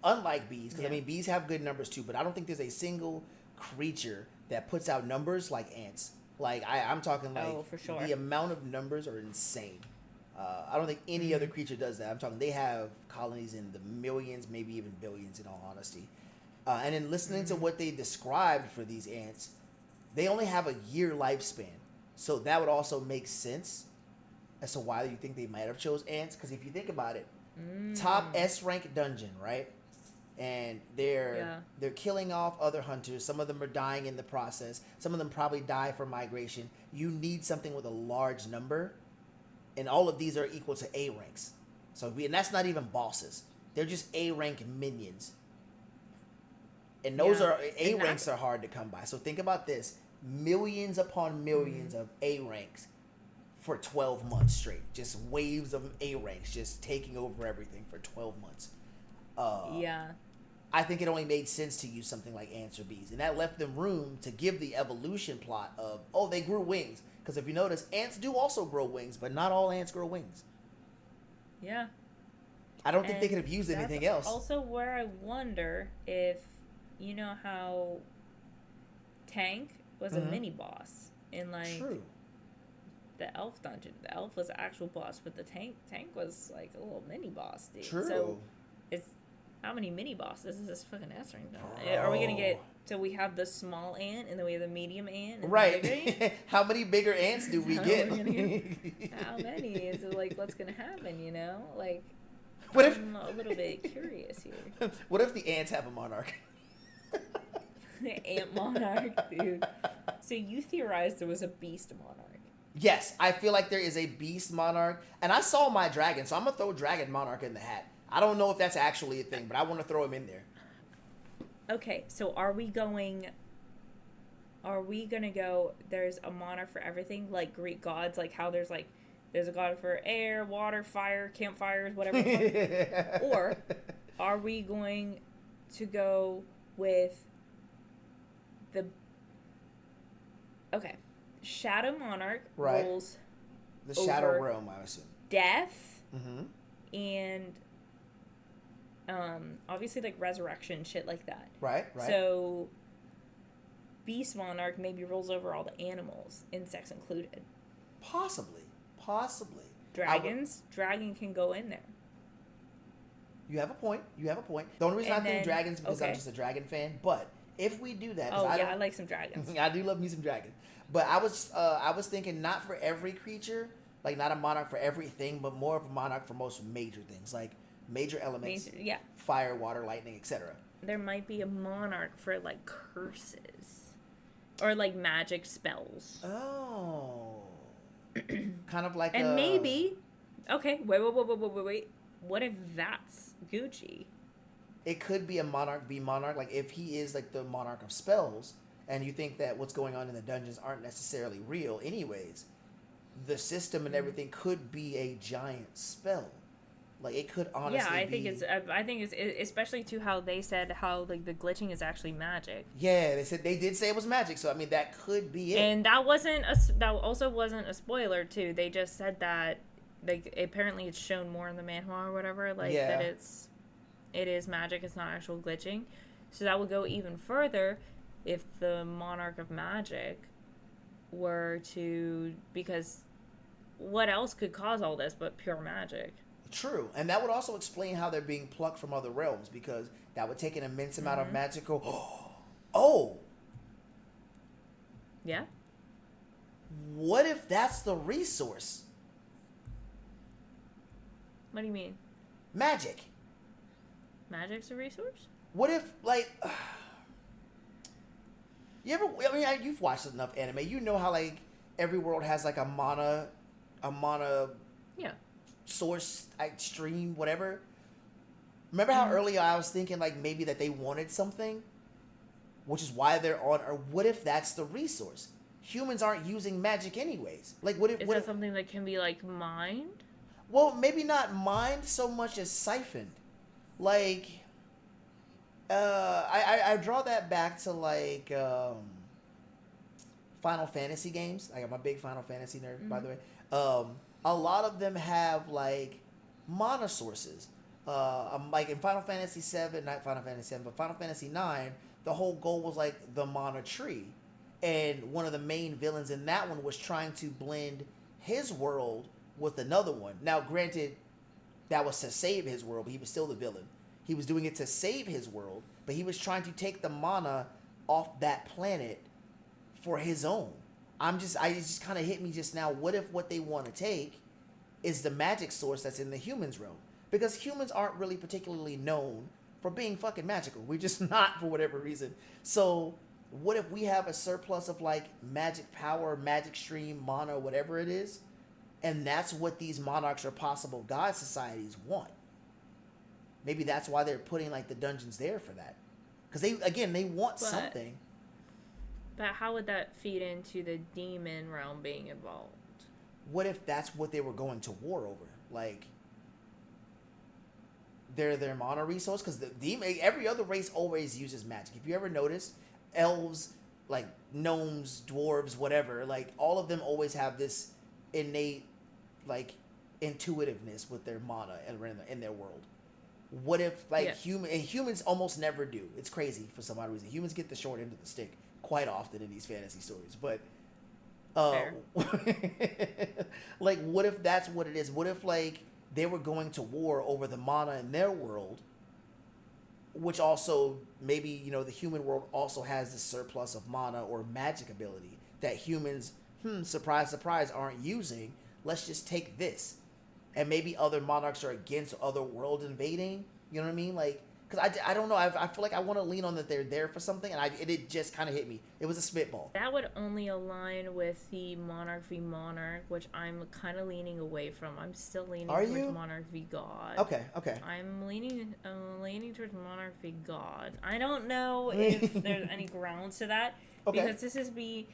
Unlike bees, because I mean bees have good numbers too, but I don't think there's a single creature that puts out numbers like ants. Like I'm talking like for sure. The amount of numbers are insane. I don't think any other creature does that. I'm talking they have colonies in the millions, maybe even billions in all honesty. And then listening to what they described for these ants, they only have a year lifespan. So that would also make sense as to why you think they might have chose ants. Because if you think about it, top S rank dungeon, right? And they're killing off other hunters. Some of them are dying in the process. Some of them probably die for migration. You need something with a large number. And all of these are equal to A ranks. And that's not even bosses. They're just A rank minions. And those A ranks are hard to come by. So think about this. Millions upon millions of A ranks for 12 months straight. Just waves of A ranks just taking over everything for 12 months. I think it only made sense to use something like ants or bees. And that left them room to give the evolution plot of, oh, they grew wings. Because if you notice, ants do also grow wings, but not all ants grow wings. Yeah. I don't think they could have used anything else. Also where I wonder if, you know how Tank was a mini boss in like the elf dungeon. The elf was the actual boss, but the tank was like a little mini boss, dude. True. So how many mini bosses is this fucking answering though? Are we gonna get, so we have the small ant and then we have the medium ant and the bigger Right. How many bigger ants do we So get? we're gonna ant? How many? Is it like what's gonna happen, you know? Like, What if I'm a little bit curious here. what if the ants have a monarch? Ant monarch, dude. So you theorized there was a beast monarch. Yes, I feel like there is a beast monarch, and I saw my dragon, so I'm gonna throw dragon monarch in the hat. I don't know if that's actually a thing, but I want to throw him in there. Okay, so are we gonna go, there's a monarch for everything, like Greek gods, like how there's a god for air, water, fire, campfires, whatever the fuck? Or are we going to go with the, okay, Shadow Monarch Right. rules The Shadow over Realm, I assume. death Mm-hmm. and obviously like resurrection, shit like that. Right, right. So Beast Monarch maybe rules over all the animals, insects included. Possibly. Dragon can go in there. You have a point. The only reason And I think then- dragons because I'm okay. just a dragon fan. But if we do that, 'cause Oh I yeah, don't- I like some dragons. I do love me some dragons. But I was thinking not for every creature, like not a monarch for everything, but more of a monarch for most major things, like major elements, Yeah, fire, water, lightning, etc. there might be a monarch for like curses or like magic spells. Oh, kind of like And maybe, okay, wait. What if that's Gucci? it could be a monarch be monarch. Like if he is like the monarch of spells, and you think that what's going on in the dungeons aren't necessarily real, anyways, the system and everything could be a giant spell. Like it could honestly. Yeah, I be... think it's especially to how they said how like the glitching is actually magic. Yeah, they did say it was magic, so I mean that could be it. And that also wasn't a spoiler too. They just said that like apparently it's shown more in the manhwa or whatever, like Yeah. that it is magic, it's not actual glitching. So that would go even further if the Monarch of Magic were to, because what else could cause all this but pure magic? True, and that would also explain how they're being plucked from other realms, because that would take an immense amount of magical. Oh, Yeah. what if that's the resource? What do you mean? Magic. Magic's a resource? What if, like, you ever? I mean, you've watched enough anime. You know how like every world has like a mana Yeah. source, like, stream, whatever. Remember how earlier I was thinking like maybe that they wanted something, which is why they're on. Or what if that's the resource? Humans aren't using magic anyways. Like, what if? Is What that if something that can be like mined? well, maybe not mined so much as siphoned. Like, I draw that back to like Final Fantasy games. Like, I'm a big Final Fantasy nerd, by the way. A lot of them have like mana sources. Like in Final Fantasy 7, not Final Fantasy 7, but Final Fantasy 9, the whole goal was like the mana tree. And one of the main villains in that one was trying to blend his world with another one. Now, granted, that was to save his world, but he was still the villain. He was doing it to save his world, but he was trying to take the mana off that planet for his own. It just kind of hit me just now. What if what they want to take is the magic source that's in the humans' realm? Because humans aren't really particularly known for being fucking magical. We're just not, for whatever reason. So what if we have a surplus of like magic power, magic stream, mana, whatever it is, and that's what these monarchs or possible god societies want? Maybe that's why they're putting like the dungeons there for that. Because they want something. But how would that feed into the demon realm being involved? What if that's what they were going to war over? Like, their mana resource? Because the demon, every other race always uses magic. If you ever notice, elves, like gnomes, dwarves, whatever, like all of them always have this innate, like, intuitiveness with their mana in their world. What if like humans almost never do? It's crazy for some odd reason. Humans get the short end of the stick quite often in these fantasy stories, but like, what if that's what it is? What if like they were going to war over the mana in their world, which also maybe, you know, the human world also has this surplus of mana or magic ability that humans, surprise, surprise, aren't using. Let's just take this. And maybe other monarchs are against other world invading. You know what I mean? Like, because I don't know. I feel like I want to lean on that they're there for something, and it just kind of hit me. It was a spitball. That would only align with the Monarch v Monarch, which I'm kind of leaning away from. I'm still leaning towards Monarch v God. Okay. I'm leaning towards Monarch v God. I don't know if there's any grounds to that, because this is me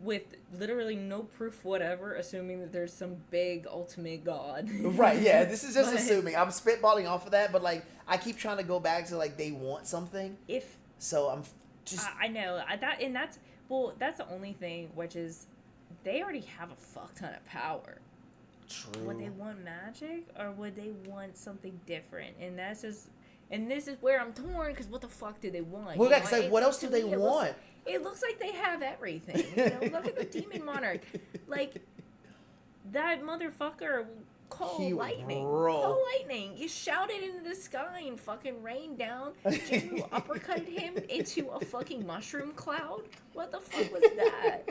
with literally no proof whatever, assuming that there's some big ultimate god. Right, yeah, this is just assuming. I'm spitballing off of that, but like I keep trying to go back to like they want something. So I'm just I know that's the only thing, which is they already have a fuck ton of power. True. Would they want magic or would they want something different? And this is where I'm torn, because what the fuck do they want? Well, like, like, what else do they want? It looks like they have everything. You know, look at the Demon Monarch. Like, that motherfucker called lightning. Called lightning. You shouted into the sky and fucking rained down. Jinwoo uppercutted him into a fucking mushroom cloud. What the fuck was that?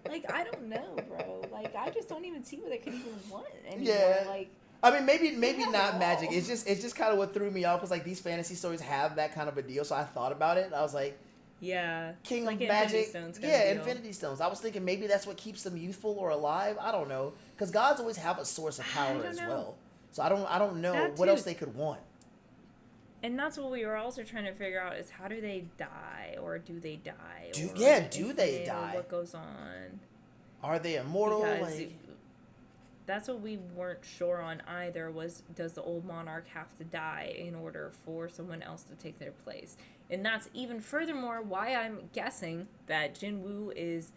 Like, I don't know, bro. Like, I just don't even see what they could even want anymore. Yeah. Like, I mean, maybe not magic. It's just kind of what threw me off, because like these fantasy stories have that kind of a deal. So I thought about it. I was like, yeah, King like of Magic. Stones Infinity Stones. I was thinking maybe that's what keeps them youthful or alive. I don't know, because gods always have a source of power as well. So I don't know what else they could want. And that's what we were also trying to figure out, is how do they die, or do they die? Do they die? What goes on? Are they immortal? Because that's what we weren't sure on either, was does the old monarch have to die in order for someone else to take their place? And that's even furthermore why I'm guessing that Jinwoo is,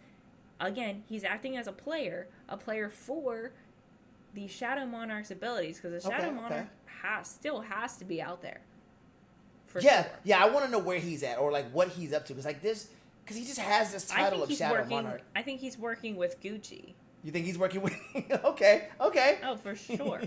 again, he's acting as a player for the Shadow Monarch's abilities, because the Shadow Monarch still has to be out there. Sure. I want to know where he's at, or like what he's up to, because like this, because he just has this title of Shadow Monarch. I think he's working with Gucci. You think he's working with? Okay. Oh, for sure.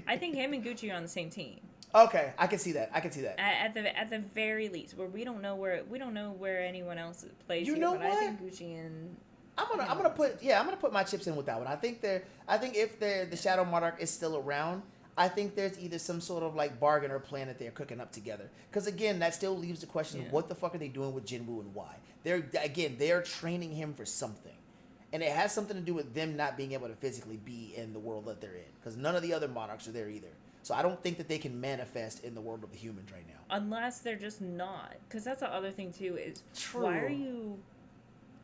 I think him and Gucci are on the same team. Okay, I can see that. At the very least, where we don't know where anyone else plays. You know what? I think Gucci and I'm gonna put my chips in with that one. I think if the Shadow Monarch is still around, I think there's either some sort of like bargain or plan that they're cooking up together. Because again, that still leaves the question of what the fuck are they doing with Jinwoo and why? They're training him for something. And it has something to do with them not being able to physically be in the world that they're in. Because none of the other monarchs are there either. So I don't think that they can manifest in the world of the humans right now. Unless they're just not. Because that's the other thing too, is True. Why are you...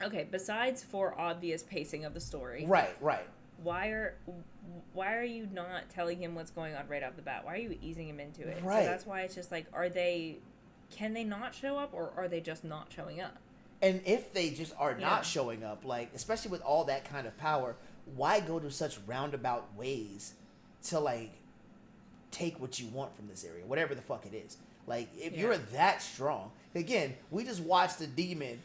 Okay, besides for obvious pacing of the story. Right. Why are you not telling him what's going on right off the bat? Why are you easing him into it? Right. So that's why it's just like, can they not show up, or are they just not showing up? And if they just are not showing up, like, especially with all that kind of power, why go to such roundabout ways to, like, take what you want from this area, whatever the fuck it is? Like, if you're that strong, again, we just watched the demon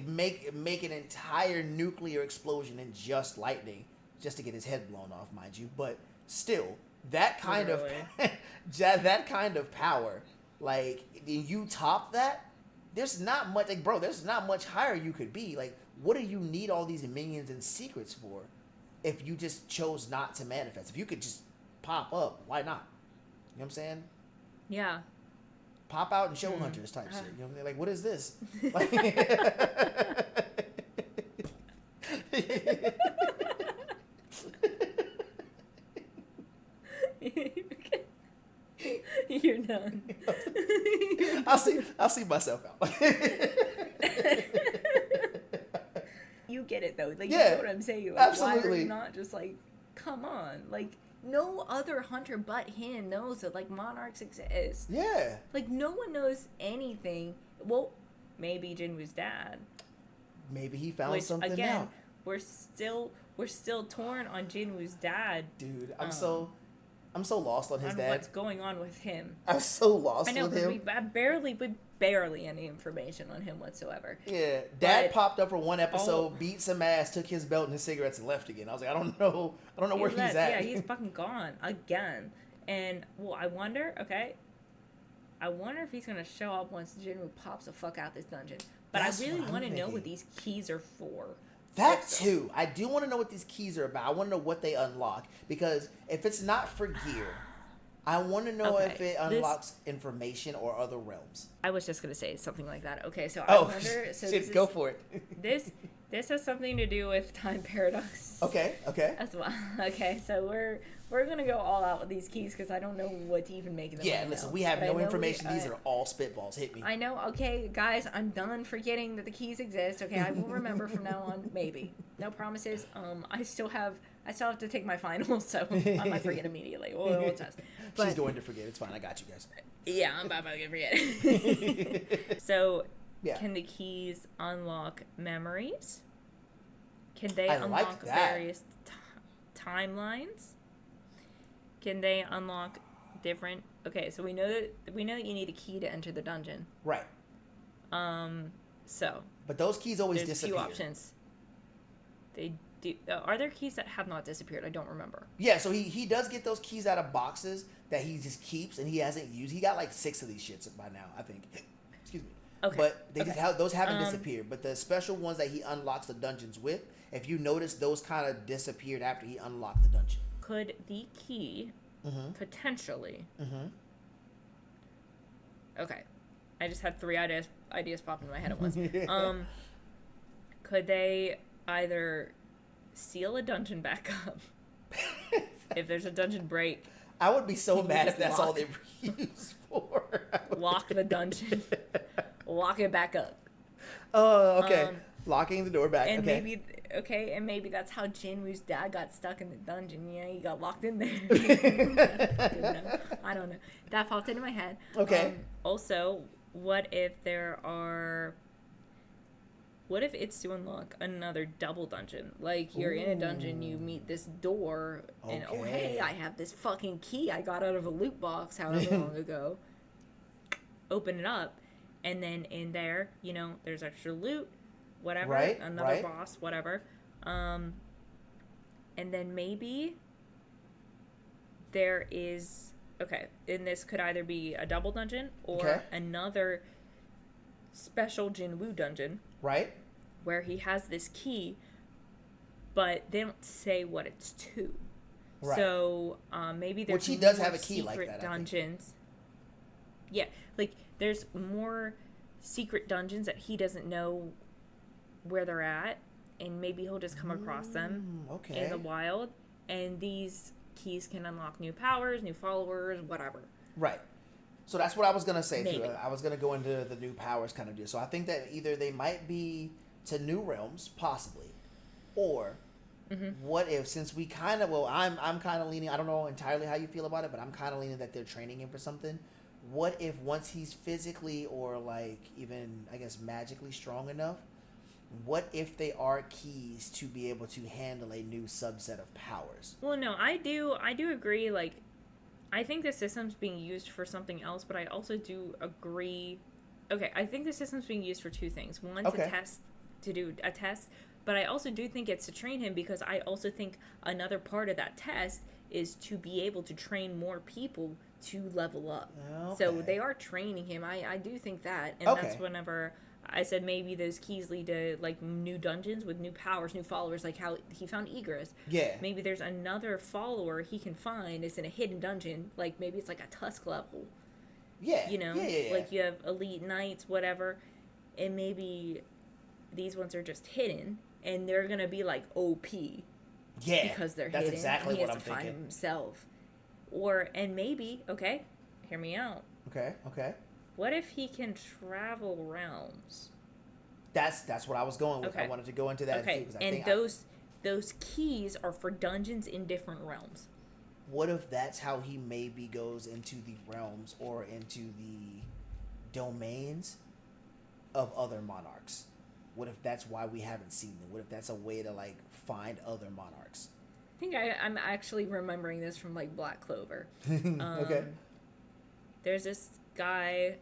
make an entire nuclear explosion in just lightning, just to get his head blown off, mind you. But still, that kind of power, like, you top that. There's not much, like, bro, there's not much higher you could be. Like, what do you need all these minions and secrets for if you just chose not to manifest? If you could just pop up, why not? You know what I'm saying? Yeah. Pop out and show hunters type shit. You know what I'm saying? Like, what is this? Like, You're done. I'll see myself out. You get it though. Like, you know what I'm saying? Like, absolutely. Why are you not just like, come on? Like, no other hunter but him knows that like monarchs exist. Yeah. Like, no one knows anything. Well, maybe Jinwoo's dad. Maybe he found something again, out. We're still torn on Jinwoo's dad. Dude, I'm so lost on his dad. What's going on with him? I'm so lost with him. I know, because we barely any information on him whatsoever. Yeah, Dad popped up for one episode, beat some ass, took his belt and his cigarettes, and left again. I was like, I don't know where he's at. Yeah, he's fucking gone again. And well, I wonder. Okay, I wonder if he's gonna show up once Jinwoo pops the fuck out this dungeon. But That's I really what I'm want to know thinking. what these keys are for. That too. I do want to know what these keys are about. I want to know what they unlock. Because if it's not for gear, I want to know Okay, if it unlocks information or other realms. I was just gonna say something like that. Okay, so I Oh, wonder. So shit, go for it. This has something to do with time paradox. Okay. As well. Okay, so we're gonna go all out with these keys because I don't know what to even make of them. Yeah, right listen, now. we have But I no know information. These are all spitballs. Hit me. I know. Okay, guys, I'm done forgetting that the keys exist. Okay, I will remember from now on. Maybe. No promises. I still have to take my finals, so I might forget immediately. We'll test. She's But, going to forget. It's fine. I got you guys. yeah, I'm about to forget. So, Yeah. can the keys unlock memories? Can they I unlock like that. various timelines? Can they unlock different? Okay, so we know that you need a key to enter the dungeon. Right. So But those keys always there's a disappear. few options. They do. Are there keys that have not disappeared? I don't remember. Yeah, so he does get those keys out of boxes that he just keeps and he hasn't used. He got like 6 of these shits by now, I think. Excuse me. Okay. But they okay. those haven't disappeared. But the special ones that he unlocks the dungeons with, if you notice, those kind of disappeared after he unlocked the dungeon. Could the key potentially? Okay, I just had 3 ideas pop into my head at once. Could they either seal a dungeon back up if there's a dungeon break? I would be so Can you mad if just that's lock- all they were used for. Lock the dungeon, lock it back up. Oh, okay. Locking the door back. And okay. maybe that's how Jinwoo's dad got stuck in the dungeon. Yeah, he got locked in there. I don't know. That popped into my head. Okay. Also, what if it's to unlock another double dungeon? Like, you're in a dungeon, you meet this door, and oh, Okay. hey, I have this fucking key I got out of a loot box however long ago. Open it up, and then in there, there's extra loot, whatever, Right, another right. boss, whatever. And then maybe there is, okay, and this could either be a double dungeon or Okay. another special Jinwoo dungeon Right? where he has this key, but they don't say what it's to. Right. So maybe there's Which he does more have a key like secret that, I think. dungeons. Yeah, like there's more secret dungeons that he doesn't know where they're at, and maybe he'll just come across them Okay. in the wild, and these keys can unlock new powers, new followers, whatever. Right. So that's what I was gonna say. Too. Maybe. I was gonna go into the new powers kind of deal. So I think that either they might be to new realms, possibly, or what if, since we kind of, I'm kind of leaning. I don't know entirely how you feel about it, but I'm kind of leaning that they're training him for something. What if once he's physically or like even I guess magically strong enough, what if they are keys to be able to handle a new subset of powers? Well, no, I do agree. Like, I think the system's being used for something else, but I also do agree. Okay, I think the system's being used for 2 things. One, Okay. to do a test, but I also do think it's to train him, because I also think another part of that test is to be able to train more people to level up. So Okay. they are training him. I do think that, and Okay. that's whenever I said maybe those keys lead to like new dungeons with new powers, new followers, like how he found Egress. Yeah. Maybe there's another follower he can find. It's in a hidden dungeon. Like maybe it's like a Tusk level. Yeah. Yeah. Like you have elite knights, whatever, and maybe these ones are just hidden, and they're gonna be like OP Yeah. because they're That's hidden. exactly and he what has I'm to find thinking. himself. And maybe, okay, hear me out. Okay. Okay. What if he can travel realms? That's what I was going with. Okay. I wanted to go into that too, Okay, 'cause I and think those keys are for dungeons in different realms. what if that's how he maybe goes into the realms or into the domains of other monarchs? What if that's why we haven't seen them? What if that's a way to like find other monarchs? I think I'm actually remembering this from like Black Clover. Okay. There's this guy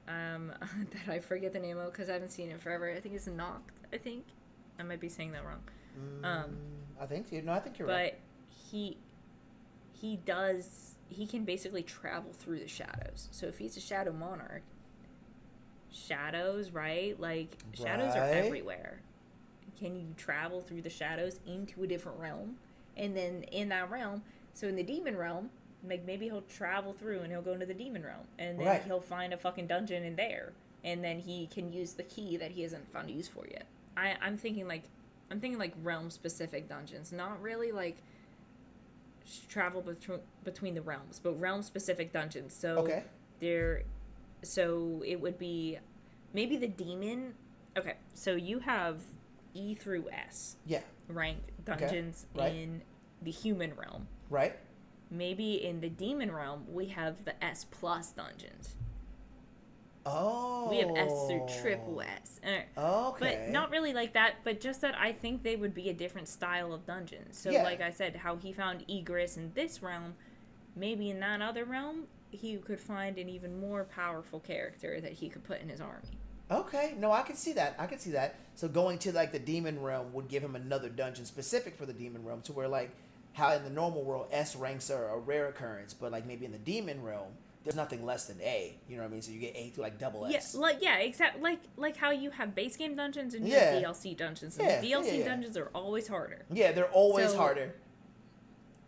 that I forget the name of because I haven't seen it forever. I think it's Noct. I think I might be saying that wrong. I think you're but right. he does he can basically travel through the shadows. So if he's a shadow monarch, shadows, right? Like, shadows are Right. everywhere. Can you travel through the shadows into a different realm? And then in that realm, so in the demon realm, like, maybe he'll travel through and he'll go into the demon realm. And then Right. he'll find a fucking dungeon in there. And then he can use the key that he hasn't found a use for yet. I'm thinking like realm specific dungeons, not really like travel between the realms, but realm specific dungeons. So Okay. so it would be maybe the demon. Okay, so you have E through S Yeah. ranked dungeons right. in the human realm. Right. Maybe in the demon realm we have the S plus dungeons. Oh. We have S through triple S. Okay. But not really like that, but just that I think they would be a different style of dungeons. So, Yeah. like I said, how he found egress in this realm, maybe in that other realm, he could find an even more powerful character that he could put in his army. Okay, no, I can see that. I can see that. So going to like the demon realm would give him another dungeon specific for the demon realm, to where like how in the normal world S ranks are a rare occurrence, but like maybe in the demon realm there's nothing less than A. You know what I mean? So you get A through like double S. Exactly. Like how you have base game dungeons and you Yeah. have DLC dungeons. And Yeah, the DLC yeah. dungeons are always harder. Yeah, they're always So- harder.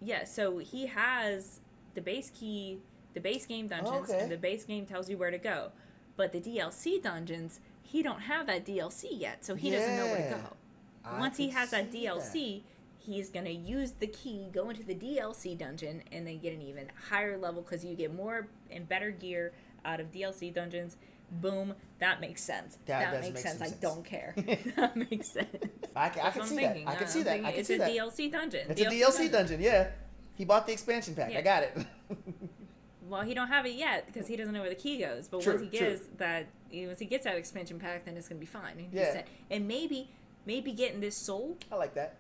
Yeah, so he has the base key, the base game dungeons, Okay. and the base game tells you where to go. But the DLC dungeons, he don't have that DLC yet, so he doesn't know where to Yeah. go. I Once he could has that see DLC, he's gonna use the key, go into the DLC dungeon, and then get an even higher level because you get more and better gear out of DLC dungeons. Boom, that makes sense. That does makes make sense. some I sense. don't care. That makes sense. I That's can what see I'm that. thinking. I can I'm see that. thinking I can it's see a that. DLC dungeon. It's a DLC dungeon, yeah. He bought the expansion pack. Yeah. I got it. Well, he don't have it yet because he doesn't know where the key goes. But True, once he gets that expansion pack, then it's gonna be fine. And he Yeah. said, and maybe getting this soul I like that.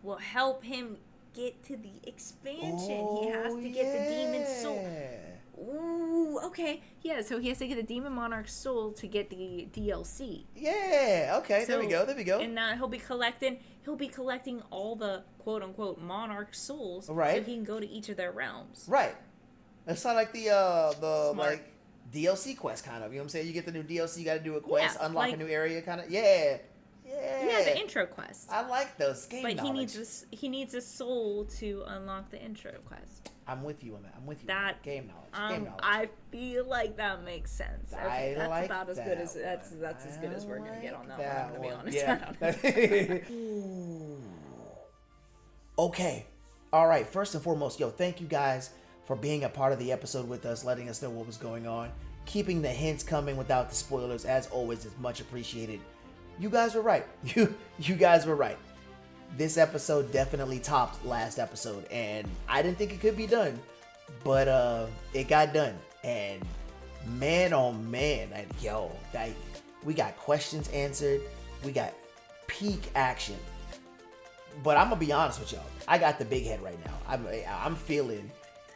will help him get to the expansion. He has to get the demon soul. yeah. Ooh, okay, yeah. So he has to get the demon monarch soul to get the DLC. Yeah. Okay. There we So- go. There we go. And now he'll be collecting all the quote unquote monarch souls, Right. so he can go to each of their realms. Right. It's not like the Smart. like DLC quest kind of. You know what I'm saying? You get the new DLC, you got to do a quest, Yeah, unlock a like- new area kind of. Yeah. Yeah. Yeah, the intro quest. I like those game But knowledge. he needs a soul to unlock the intro quest. I'm with you on that. I'm with you. That on game knowledge. Game knowledge. I feel like that makes sense. Okay, I that's like about as that good as one. that's as good as we're gonna get on that one. I'm gonna be one. honest. Yeah. Okay. All right. First and foremost, thank you guys for being a part of the episode with us, letting us know what was going on, keeping the hints coming without the spoilers. As always, is much appreciated. You guys were right. You guys were right. This episode definitely topped last episode, and I didn't think it could be done, but it got done. And man, oh man, we got questions answered, we got peak action. But I'm gonna be honest with y'all, I got the big head right now. I'm feeling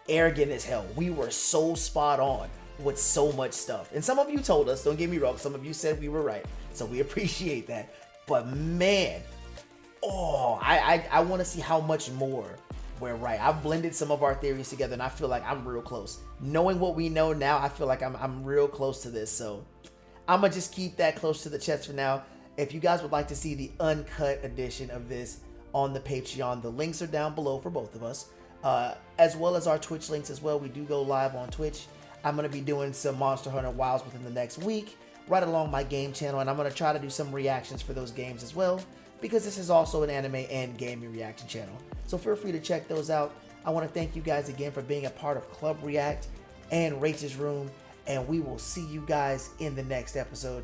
arrogant as hell. We were so spot on with so much stuff, and some of you told us, don't get me wrong, some of you said we were right, so we appreciate that. But man, I want to see how much more we're right. I've blended some of our theories together, and I feel like I'm real close. Knowing what we know now, I feel like I'm real close to this. So I'm gonna just keep that close to the chest for now. If you guys would like to see the uncut edition of this on the Patreon, the links are down below for both of us, as well as our Twitch links as well. We do go live on Twitch. I'm gonna be doing some Monster Hunter Wilds within the next week, right along my game channel, and I'm gonna try to do some reactions for those games as well, because this is also an anime and gaming reaction channel. So feel free to check those out. I want to thank you guys again for being a part of Club React and Rach's Room, and we will see you guys in the next episode.